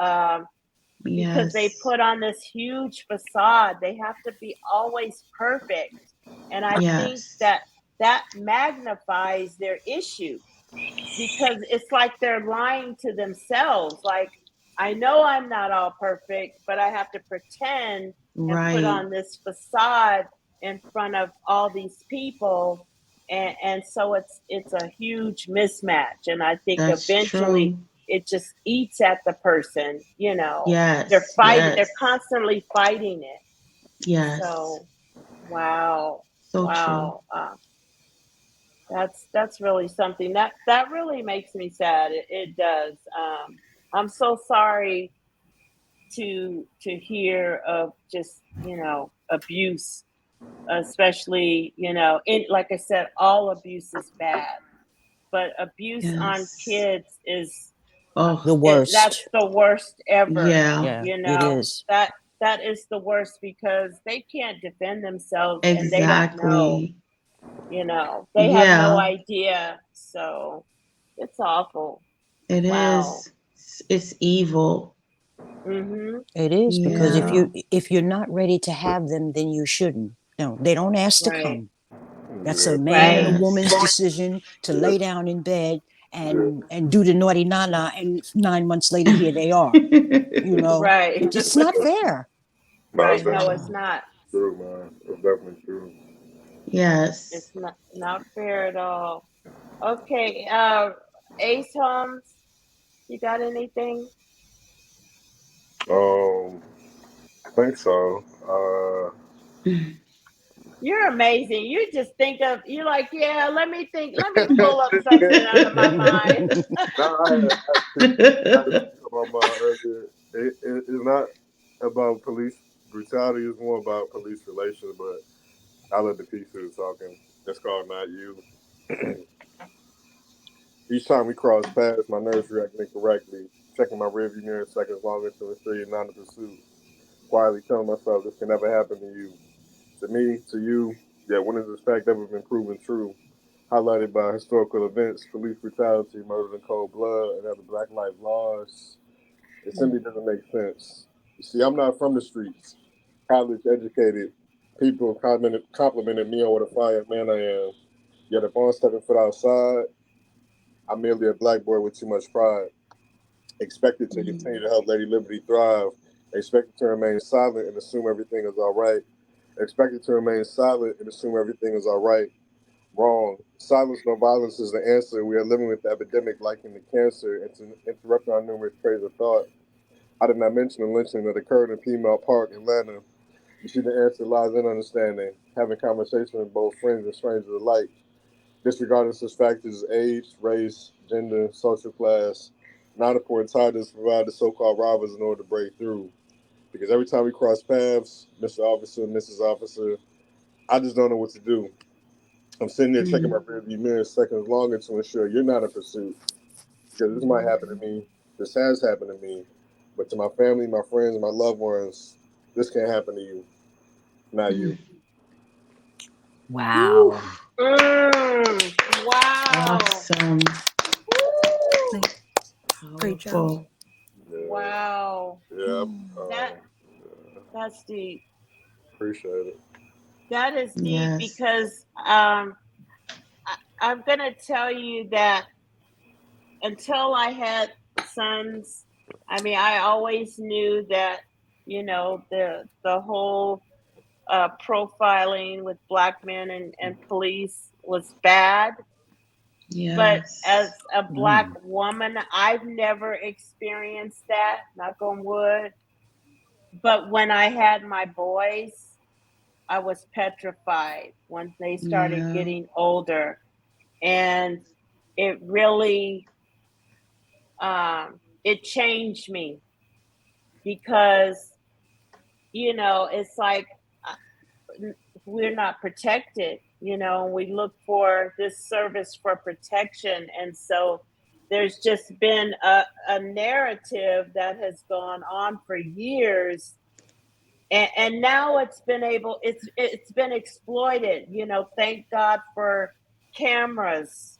because they Yes. put on this huge facade. They have to be always perfect. And I think Yes. that magnifies their issue because it's like they're lying to themselves. Like, I know I'm not all perfect, but I have to pretend and put Right. on this facade in front of all these people. And so it's a huge mismatch. And I think That's eventually true. it just eats at the person, They're Yes. fighting, they're Yes. constantly fighting it. Yes. So wow. So true. Wow. That's really something that really makes me sad. It does. I'm so sorry to hear of just abuse, especially in, like I said, all abuse is bad, but abuse on Yes. kids is Oh, The that's worst. the worst ever. yeah. Yeah, it is. That is the worst because they can't defend themselves and they don't know. Exactly. They have no Yeah, idea. So it's awful. it Wow. is. It's evil. Mhm. It is because Mhm. Yeah. if you're not ready to have them, then you shouldn't. No, they don't ask to Right. come. That's Yeah. a man and a Right. woman's Yes. decision to Yeah. lay down in bed Yeah. and do the naughty nana, and 9 months later here they are. You know, Right. it's not fair. No, Right. it's No, not it's not. true, man. It's definitely true. Yes. It's not fair at all. Okay. Ace Holmes, you got anything? Um, I think so. You're amazing. You just think of you're like, yeah, let me think, let me pull up something out of my mind. No, I had to think about my earlier. It's not about police brutality. It's more about police relations. But I let the piece do the talking. That's called not you. Each time we cross paths, my nerves react incorrectly. Checking my rearview mirror seconds longer to ensure you're not in pursuit. Quietly telling myself this can never happen to you. To me, to you, yet when has this fact ever been proven true? Highlighted by historical events, police brutality, murder in cold blood, and other black life laws. It simply doesn't make sense. You see, I'm not from the streets. College educated people complimented me on what a fine man I am. Yet upon stepping foot outside, I'm merely a black boy with too much pride. Expected to continue to help Lady Liberty thrive. Expected to remain silent and assume everything is all right. Expected to remain silent and assume everything is all right. Wrong. Silence, no violence is the answer. We are living with the epidemic likened to cancer and to interrupt our numerous trains of thought. I did not mention the lynching that occurred in Piedmont Park, Atlanta. You see, the answer lies in understanding, having conversation with both friends and strangers alike, disregarding such factors as age, race, gender, social class. Not important titles provide the so-called robbers in order to break through. Because every time we cross paths, Mr. Officer, Mrs. Officer, I just don't know what to do. I'm sitting there checking my rearview mirror seconds longer to ensure you're not in pursuit. Because this might happen to me. This has happened to me. But to my family, my friends, and my loved ones, this can't happen to you. Not you. Woo. Wow. Wow. Awesome. Woo. Great job. Powerful. Yeah. Wow. Yeah. That Yeah. that's deep. Appreciate it. That is deep Yes. because I'm going to tell you that until I had sons, I mean, I always knew that, the whole profiling with black men and police was bad. But as Yes. a black woman, I've never experienced that, knock on wood. But when I had my boys, I was petrified when they started Yeah. getting older. And it really, it changed me because, it's like we're not protected, we look for this service for protection. And so there's just been a narrative that has gone on for years. And now it's been exploited, thank God for cameras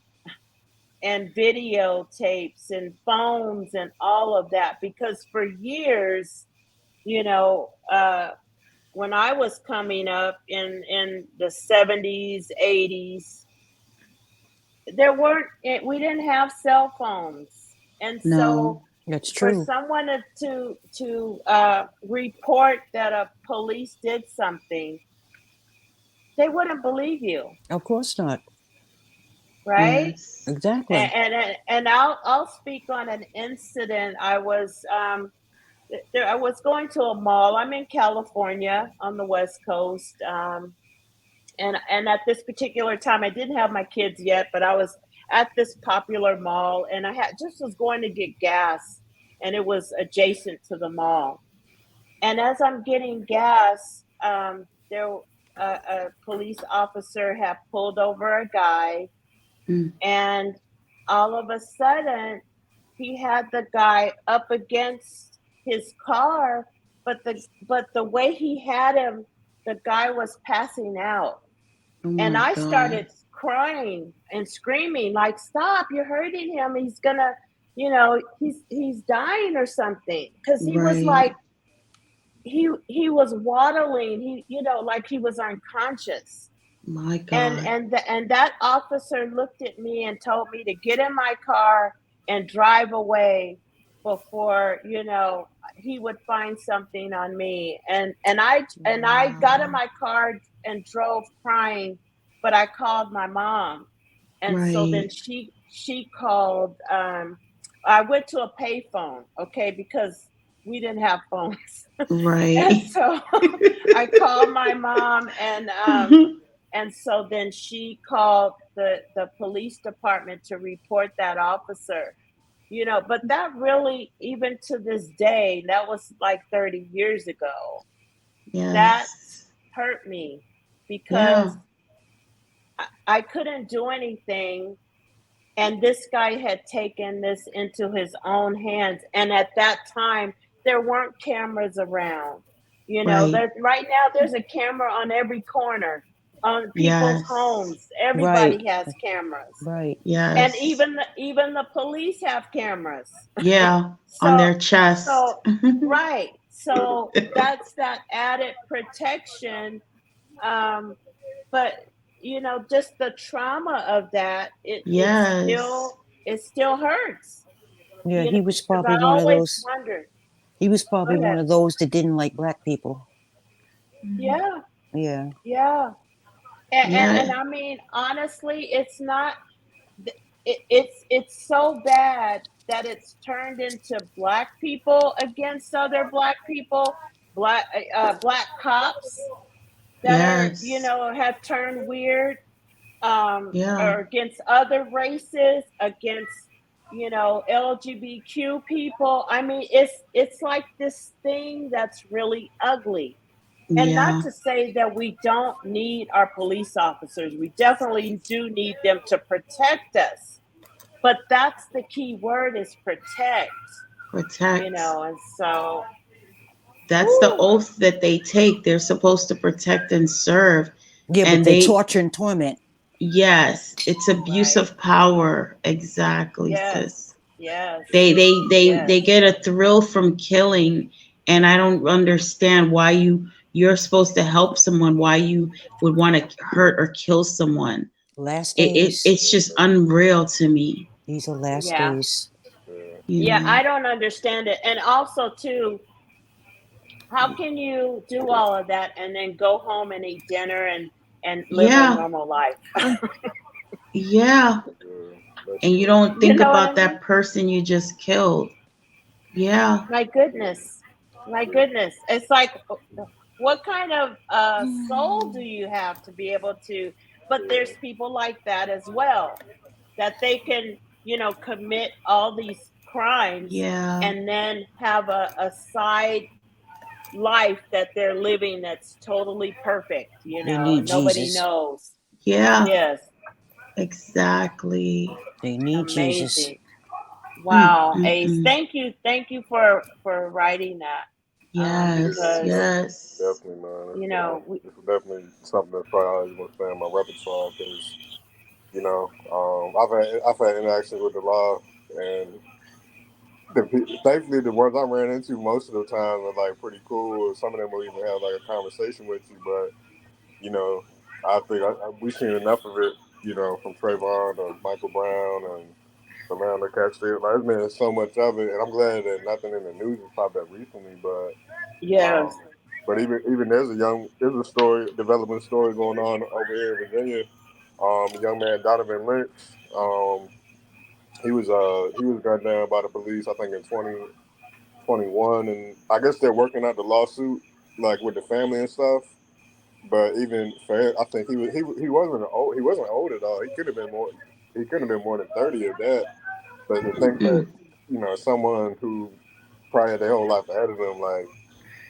and videotapes and phones and all of that, because for years, you know, uh, when I was coming up in the 70s, 80s, we didn't have cell phones. And so No. That's for true. someone to report that a police did something, they wouldn't believe you, Of course not. right? Yes. Exactly. And I'll speak on an incident. I was going to a mall. I'm in California on the West Coast, and at this particular time, I didn't have my kids yet, but I was at this popular mall, and I had just was going to get gas, and it was adjacent to the mall. And as I'm getting gas, there a police officer had pulled over a guy, Mm. and all of a sudden, he had the guy up against his car, but the way he had him, the guy was passing out. Oh And my I God. started crying and screaming, like, stop, you're hurting him, he's gonna, he's dying or something, because he was Right. like, he was waddling, like he was unconscious. My and God. and and that officer looked at me and told me to get in my car and drive away before, he would find something on me. And I got in Wow. my car and drove crying, but I called my mom. And so then Right. she called. I went to a payphone, okay, because we didn't have phones. And Right. so I called my mom, and so then she called the police department to report that officer. But that really, even to this day, that was like 30 years ago. That Yes. hurt me Yeah. because I couldn't do anything. And this guy had taken this into his own hands. And at that time, there weren't cameras around. Right. Right now, there's a camera on every corner, on people's Yes. homes. Right. Everybody has cameras. Right. And Yes. even the police have cameras. Yeah. On So their chest. so right. So that's that added protection. Um, but just the trauma of that, Yes. it still hurts. Yeah, he was Because probably I one of always those. wondered. He was Go probably one ahead. of those that didn't like black people. Yeah, Yeah. yeah. And Yeah. I mean, honestly, it's not. It's so bad that it's turned into black people against other black people, black cops that are, Yes. have turned weird, Yeah. or against other races, against, LGBTQ people. I mean, it's like this thing that's really ugly. And not Yeah. to say that we don't need our police officers. We definitely do need them to protect us. But that's the key word, is protect, Protect. and so, That's the whew, oath that they take. They're supposed to protect and serve. Yeah, but And they they, torture and torment. yes, it's abuse right. of power. Exactly, Yes, sis. yes, They yes. get a thrill from killing, and I don't understand why you you're supposed to help someone, why you would want to hurt or kill someone. Last It days. it's just unreal to me. These are last Yeah. days. Yeah. You Yeah, know. I don't understand it. And also too, how can you do all of that and then go home and eat dinner and live a Yeah, normal life? yeah. Yeah, that's And you true. don't You think know what I about mean? that person you just killed. Yeah. My goodness. My goodness. It's like, what kind of soul do you have to be able to? But there's people like that as well, that they can, commit all these crimes Yeah. and then have a side life that they're living that's totally perfect, They need nobody Jesus. knows. Yeah. Yes. Exactly. They need Jesus. Amazing. Wow, Ace. Mm. Thank you for writing that. Yes. Because Yes. Definitely, man. you know we, It's definitely something that's probably always going to stay in my repertoire because, I've had interactions with the law, and thankfully the ones I ran into most of the time are like pretty cool. Some of them will even have like a conversation with you, but you know, I think we've seen enough of it, from Trayvon to Michael Brown and Samantha Castile. Like, there's been so much of it, and I'm glad that nothing in the news has popped up recently. But yes. um, even there's a story, development story going on over here in Virginia. A young man, Donovan Lynch. He was gunned down by the police, I think in 2021, and I guess they're working out the lawsuit like with the family and stuff. But even for him, I think he wasn't old at all. He could have been more. He couldn't have been more than 30 of that. But to think that someone who probably had their whole life ahead of them, like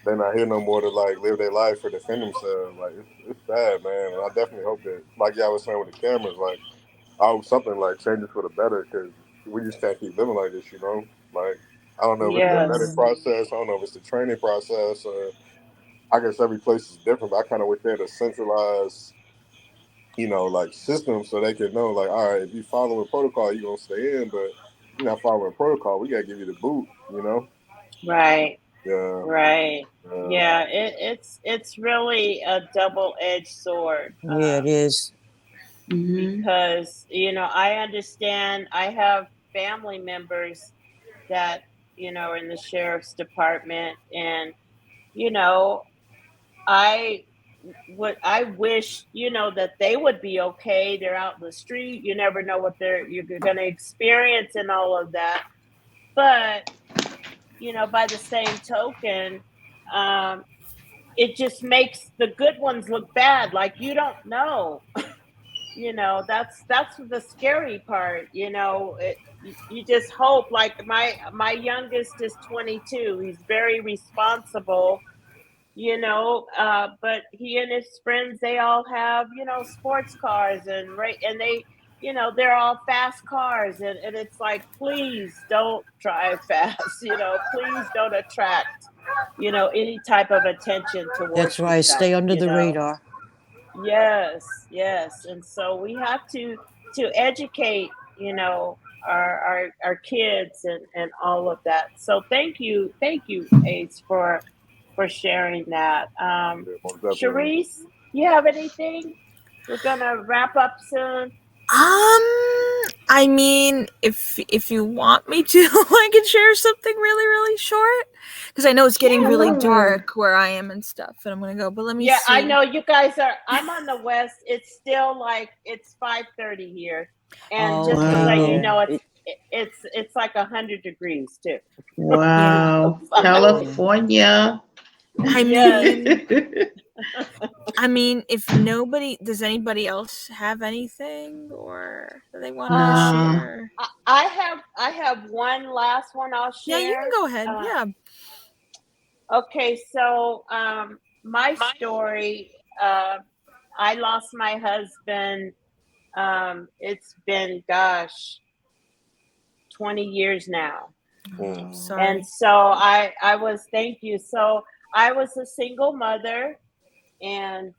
they're not here no more to like live their life or defend themselves. Like it's sad, man. And I definitely hope that, like y'all was saying with the cameras, like I hope something like changes for the better because we just can't keep living like this, Like I don't know if it's the vetting Yes. process. I don't know if it's the training process. I guess every place is different, but I kind of wish they had a centralized, like system so they could know, like, all right, if you following protocol, you're gonna stay in, but you're not following protocol, we gotta give you the boot. Right. Yeah, Right. yeah, Yeah, it's really a double-edged sword, Yeah, it is. Mm-hmm. because I understand. I have family members that are in the sheriff's department, and you know I I wish that they would be okay. They're out in the street. You never know what you're going to experience and all of that. But by the same token, um, it just makes the good ones look bad. Like, you don't know. That's the scary part. You just hope. Like, my youngest is 22. He's very responsible. But he and his friends, they all have sports cars, and they they're all fast cars, and it's like, please don't drive fast. Please don't attract any type of attention That's towards right. yourself. Stay under the radar. Yes, yes. And so we have to educate, our kids and all of that. So thank you, Ace, for sharing that. yeah, most definitely. Charisse, you have anything? We're gonna wrap up soon. I mean, if you want me to, I can share something really, really short because I know it's getting Yeah, really go. dark where I am and stuff, and I'm gonna go. But let me Yeah, I see. know you guys are. I'm on the west. It's still like it's 5:30 here, and Oh, just to okay. let you Wow. Yeah. know, it's like 100 degrees too. Yeah. Wow. Yeah. California. I Yes. mean, if nobody does, anybody else have anything or that they want to Nah. share? I have one last one I'll Yeah, you can share. go ahead. Yeah. Okay, so my story. I lost my husband. It's been, gosh, 20 years now. Mm. And Sorry. so I was, thank you. So I was a single mother, and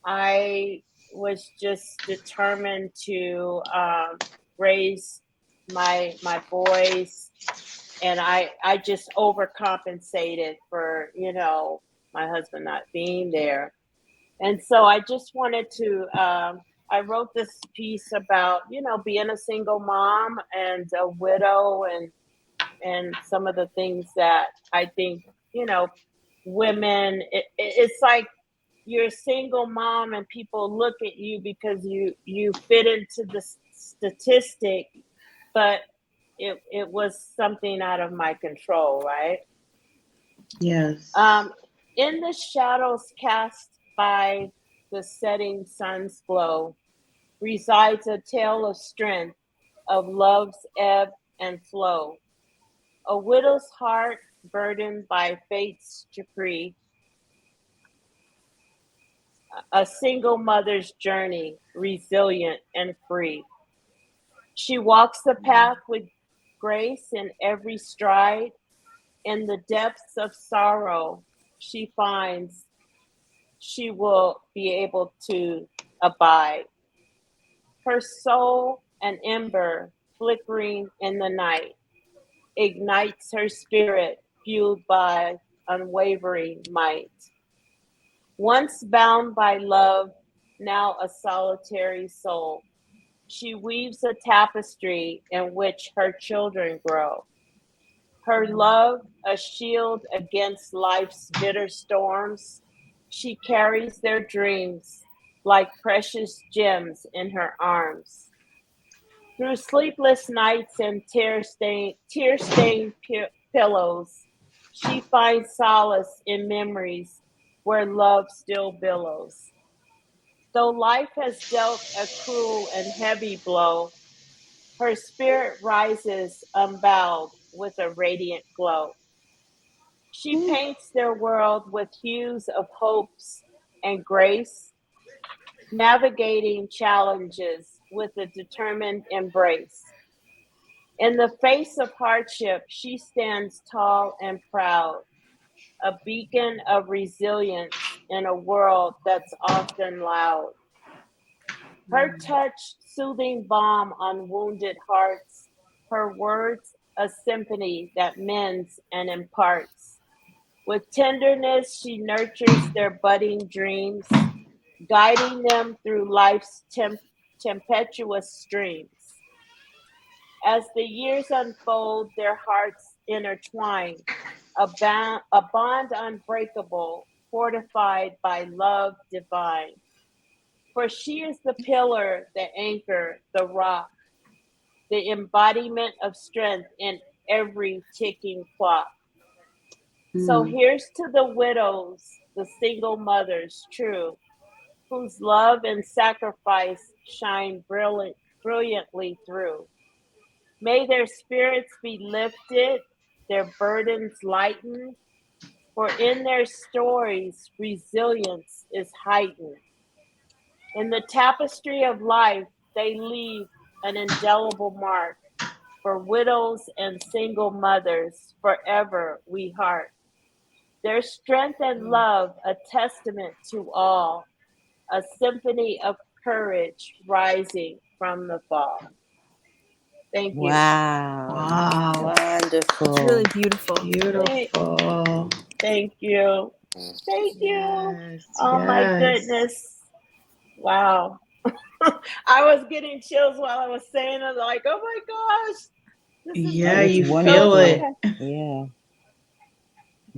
I was just determined to raise my boys, and I just overcompensated for my husband not being there. And so I just wanted to, I wrote this piece about, being a single mom and a widow, and some of the things that I think, women, it's like you're a single mom and people look at you because you fit into the statistic, but it was something out of my control, right? Yes. In the shadows cast by the setting sun's glow resides a tale of strength, of love's ebb and flow. A widow's heart burdened by fate's decree, a single mother's journey, resilient and free. She walks the path with grace in every stride. In the depths of sorrow, she finds she will be able to abide. Her soul, an ember flickering in the night, ignites her spirit, fueled by unwavering might. Once bound by love, now a solitary soul, she weaves a tapestry in which her children grow. Her love, a shield against life's bitter storms, she carries their dreams like precious gems in her arms. Through sleepless nights and tear-stained pillows, she finds solace in memories where love still billows. Though life has dealt a cruel and heavy blow, her spirit rises unbowed with a radiant glow. She paints their world with hues of hopes and grace, navigating challenges with a determined embrace. In the face of hardship, she stands tall and proud, a beacon of resilience in a world that's often loud. Her touch, soothing balm on wounded hearts, her words, a symphony that mends and imparts. With tenderness, she nurtures their budding dreams, guiding them through life's tempestuous streams. As the years unfold, their hearts intertwine, a bond unbreakable, fortified by love divine. For she is the pillar, the anchor, the rock, the embodiment of strength in every ticking clock. So here's to the widows, the single mothers, true, whose love and sacrifice shine brilliantly through. May their spirits be lifted, their burdens lightened, for in their stories resilience is heightened. In the tapestry of life, they leave an indelible mark. For widows and single mothers, forever we hark. Their strength and love, a testament to all, a symphony of courage rising from the fall. Thank you. Wow. Wow. Wonderful. It's really beautiful. Beautiful. Thank you. Thank you. Yes. Oh my goodness. Wow. I was getting chills while I was saying it, like, oh my gosh. This is Yeah, It's you wonderful. feel it. Yeah.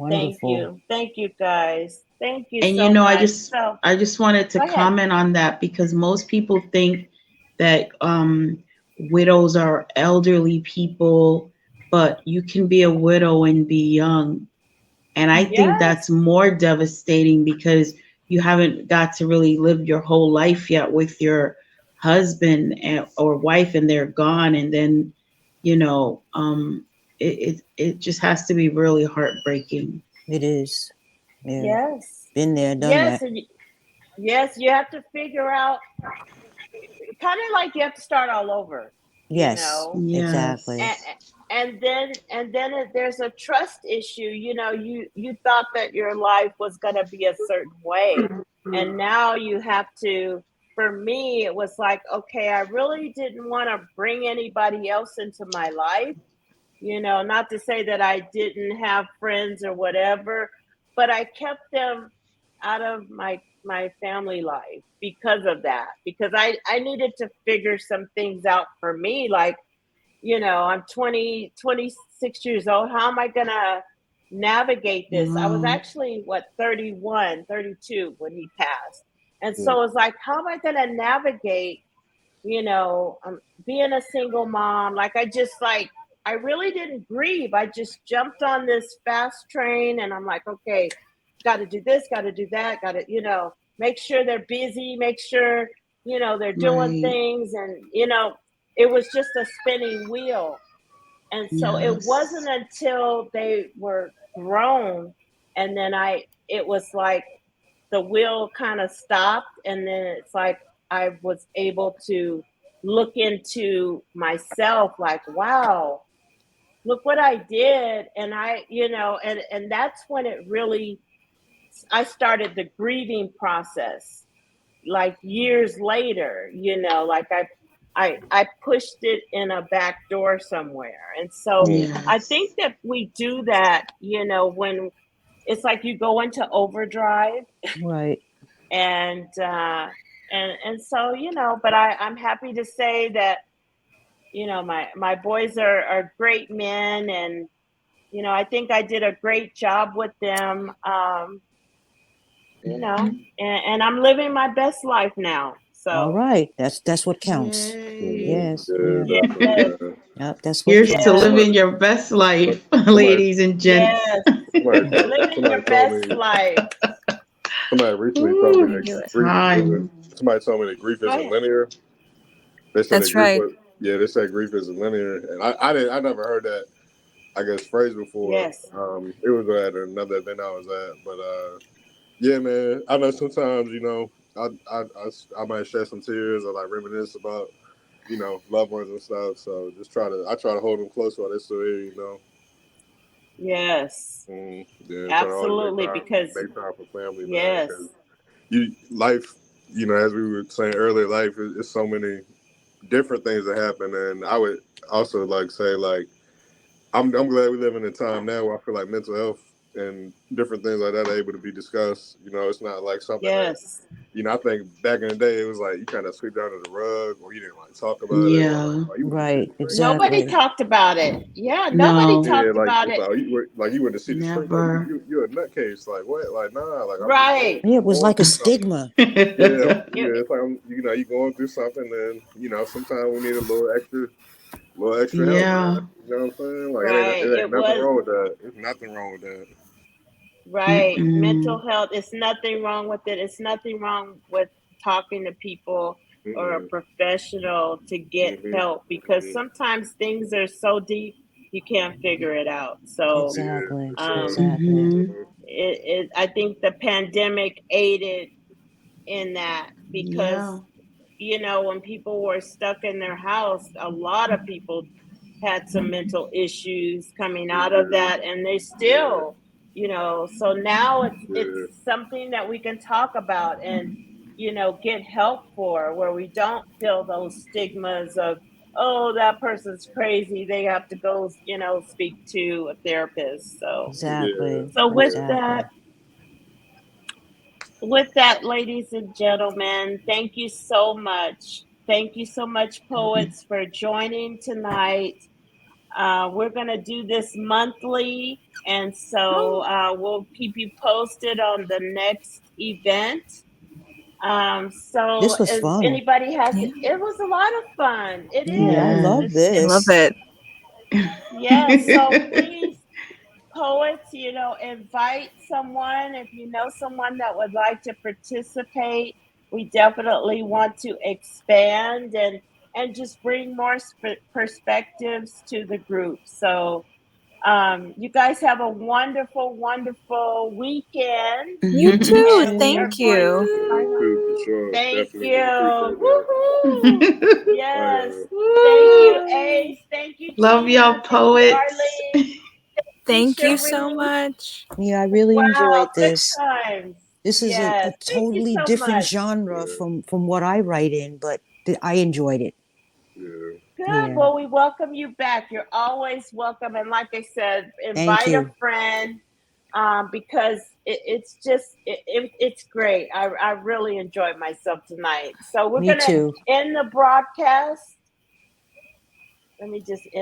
Thank Wonderful. you. Thank you guys. Thank you And so you know, much. I just wanted to Go ahead. comment on that because most people think that widows are elderly people, but you can be a widow and be young. And I think that's Yes. more devastating because you haven't got to really live your whole life yet with your husband or wife, and they're gone. And then, it just has to be really heartbreaking. It is. Yeah. Yes. Been there, done Yes. that. Yes, you have to figure out, kind of like you have to start all over, Yes. Yes. Exactly. and then there's a trust issue. You thought that your life was going to be a certain way, and now you have to. For me, it was like, okay, I really didn't want to bring anybody else into my life. Not to say that I didn't have friends or whatever, but I kept them out of my family life because of that. Because I needed to figure some things out for me. Like, I'm 26 years old. How am I gonna navigate this? I was Wow. actually 31, 32 when he passed. And Mm. so it's like, how am I gonna navigate, being a single mom? Like I really didn't grieve. I just jumped on this fast train and I'm like, okay, got to do this, got to do that, got to, make sure they're busy, make sure, they're doing Right. things. And, it was just a spinning wheel. And so it wasn't Yes. until they were grown and then it was like the wheel kind of stopped. And then it's like I was able to look into myself like, wow, look what I did. And and that's when it really, I started the grieving process like years later, like I pushed it in a back door somewhere. And so Mm. I think Yes. that we do that, when it's like you go into overdrive. Right. And so, but I'm happy to say that, my boys are great men. And, I think I did a great job with them. And I'm living my best life now. All So, right. That's what counts. Yay. Mhm. Yes. Yeah, Yeah. definitely. yes, Man. Yep. That's what Here's to yes, counts. living your best life, Somebody, ladies and gents. yes. Living somebody your told best me. life. Somebody recently told me Ooh, Do that it. grief isn't. time. Somebody told me that grief Go isn't ahead. linear. They said that That's grief right. was. Yeah, they said grief isn't linear, and I didn't. I never heard that. I guess phrase before. Yes. It was at another event I was at, but yeah, man. I know sometimes I might shed some tears or like reminisce about loved ones and stuff. So I try to hold them close while they're still here. Yes. Yeah, trying to always Absolutely. Because, make time for family, man. yes. Because life, as we were saying earlier, life is so many different things that happen, and I would also like say like I'm glad we live in a time now where I feel like mental health and different things like that are able to be discussed. It's not like something that Yes. I think back in the day it was like you kind of sweep down to the rug or you didn't like talk about it or Yeah. you went to see Right. the shrink. Nobody Exactly. talked about it. Yeah. Nobody No, Yeah, talked like about it's it. you went to see the shrink. Like never. you're a nutcase. Like what? Like nah. Like I'm just Right. Yeah, it was going like a through something. stigma. Yeah, It, yeah. It's like you going through something, and sometimes we need a little extra help, man. Yeah. You know what I'm saying? Like right. it ain't It nothing was wrong with that. There's nothing wrong with that. right. Mental Mm-mm. health. It's nothing wrong with it. It's nothing wrong with talking to people or a Mm-mm. professional to get Mhm. help, because Mhm. sometimes things are so deep you can't figure it out. So, Yeah, Exactly. for sure. um, Exactly. Mm-hmm. Mhm. I think the pandemic aided in that, because Yeah. when people were stuck in their house, a lot of people had some mental issues coming out of Yeah, that, and they yeah, still, so now it's yeah, something that we can talk about and get help for, where we don't feel those stigmas of, oh, that person's crazy, they have to go speak to a therapist. So yeah, Exactly. with yeah. that, Exactly. ladies and gentlemen, thank you so much. Thank you so much, poets, for joining tonight. We're going to do this monthly, and so we'll keep you posted on the next event. So This was if fun. anybody has, Yeah. it was a lot of fun. It Yeah, I is. love It's, I it's love this. it. yes. So please, poets, invite someone. If you know someone that would like to participate, we definitely want to expand and just bring more perspectives to the group. So you guys have a wonderful, wonderful weekend, You You too. and we are Thank too. going to you. You sign off. too, for sure. Thank Definitely you. appreciate that. Woohoo! Yes. Woo. Thank you, Ace. Thank you, Love Tina. y'all, Thank you, poets. Arlene. Thank Thank you, you so Cherie. much. Yeah, I really Wow, enjoyed good this. times. This is a Yes. Thank you totally so different much. genre Yeah, from what I write in, but I enjoyed it. yeah. Good. Yeah. Well, we welcome you back. You're always welcome. And like I said, Thank invite a you. friend. because it's great. I really enjoyed myself tonight. So we're Me going to too. end the broadcast. Let me just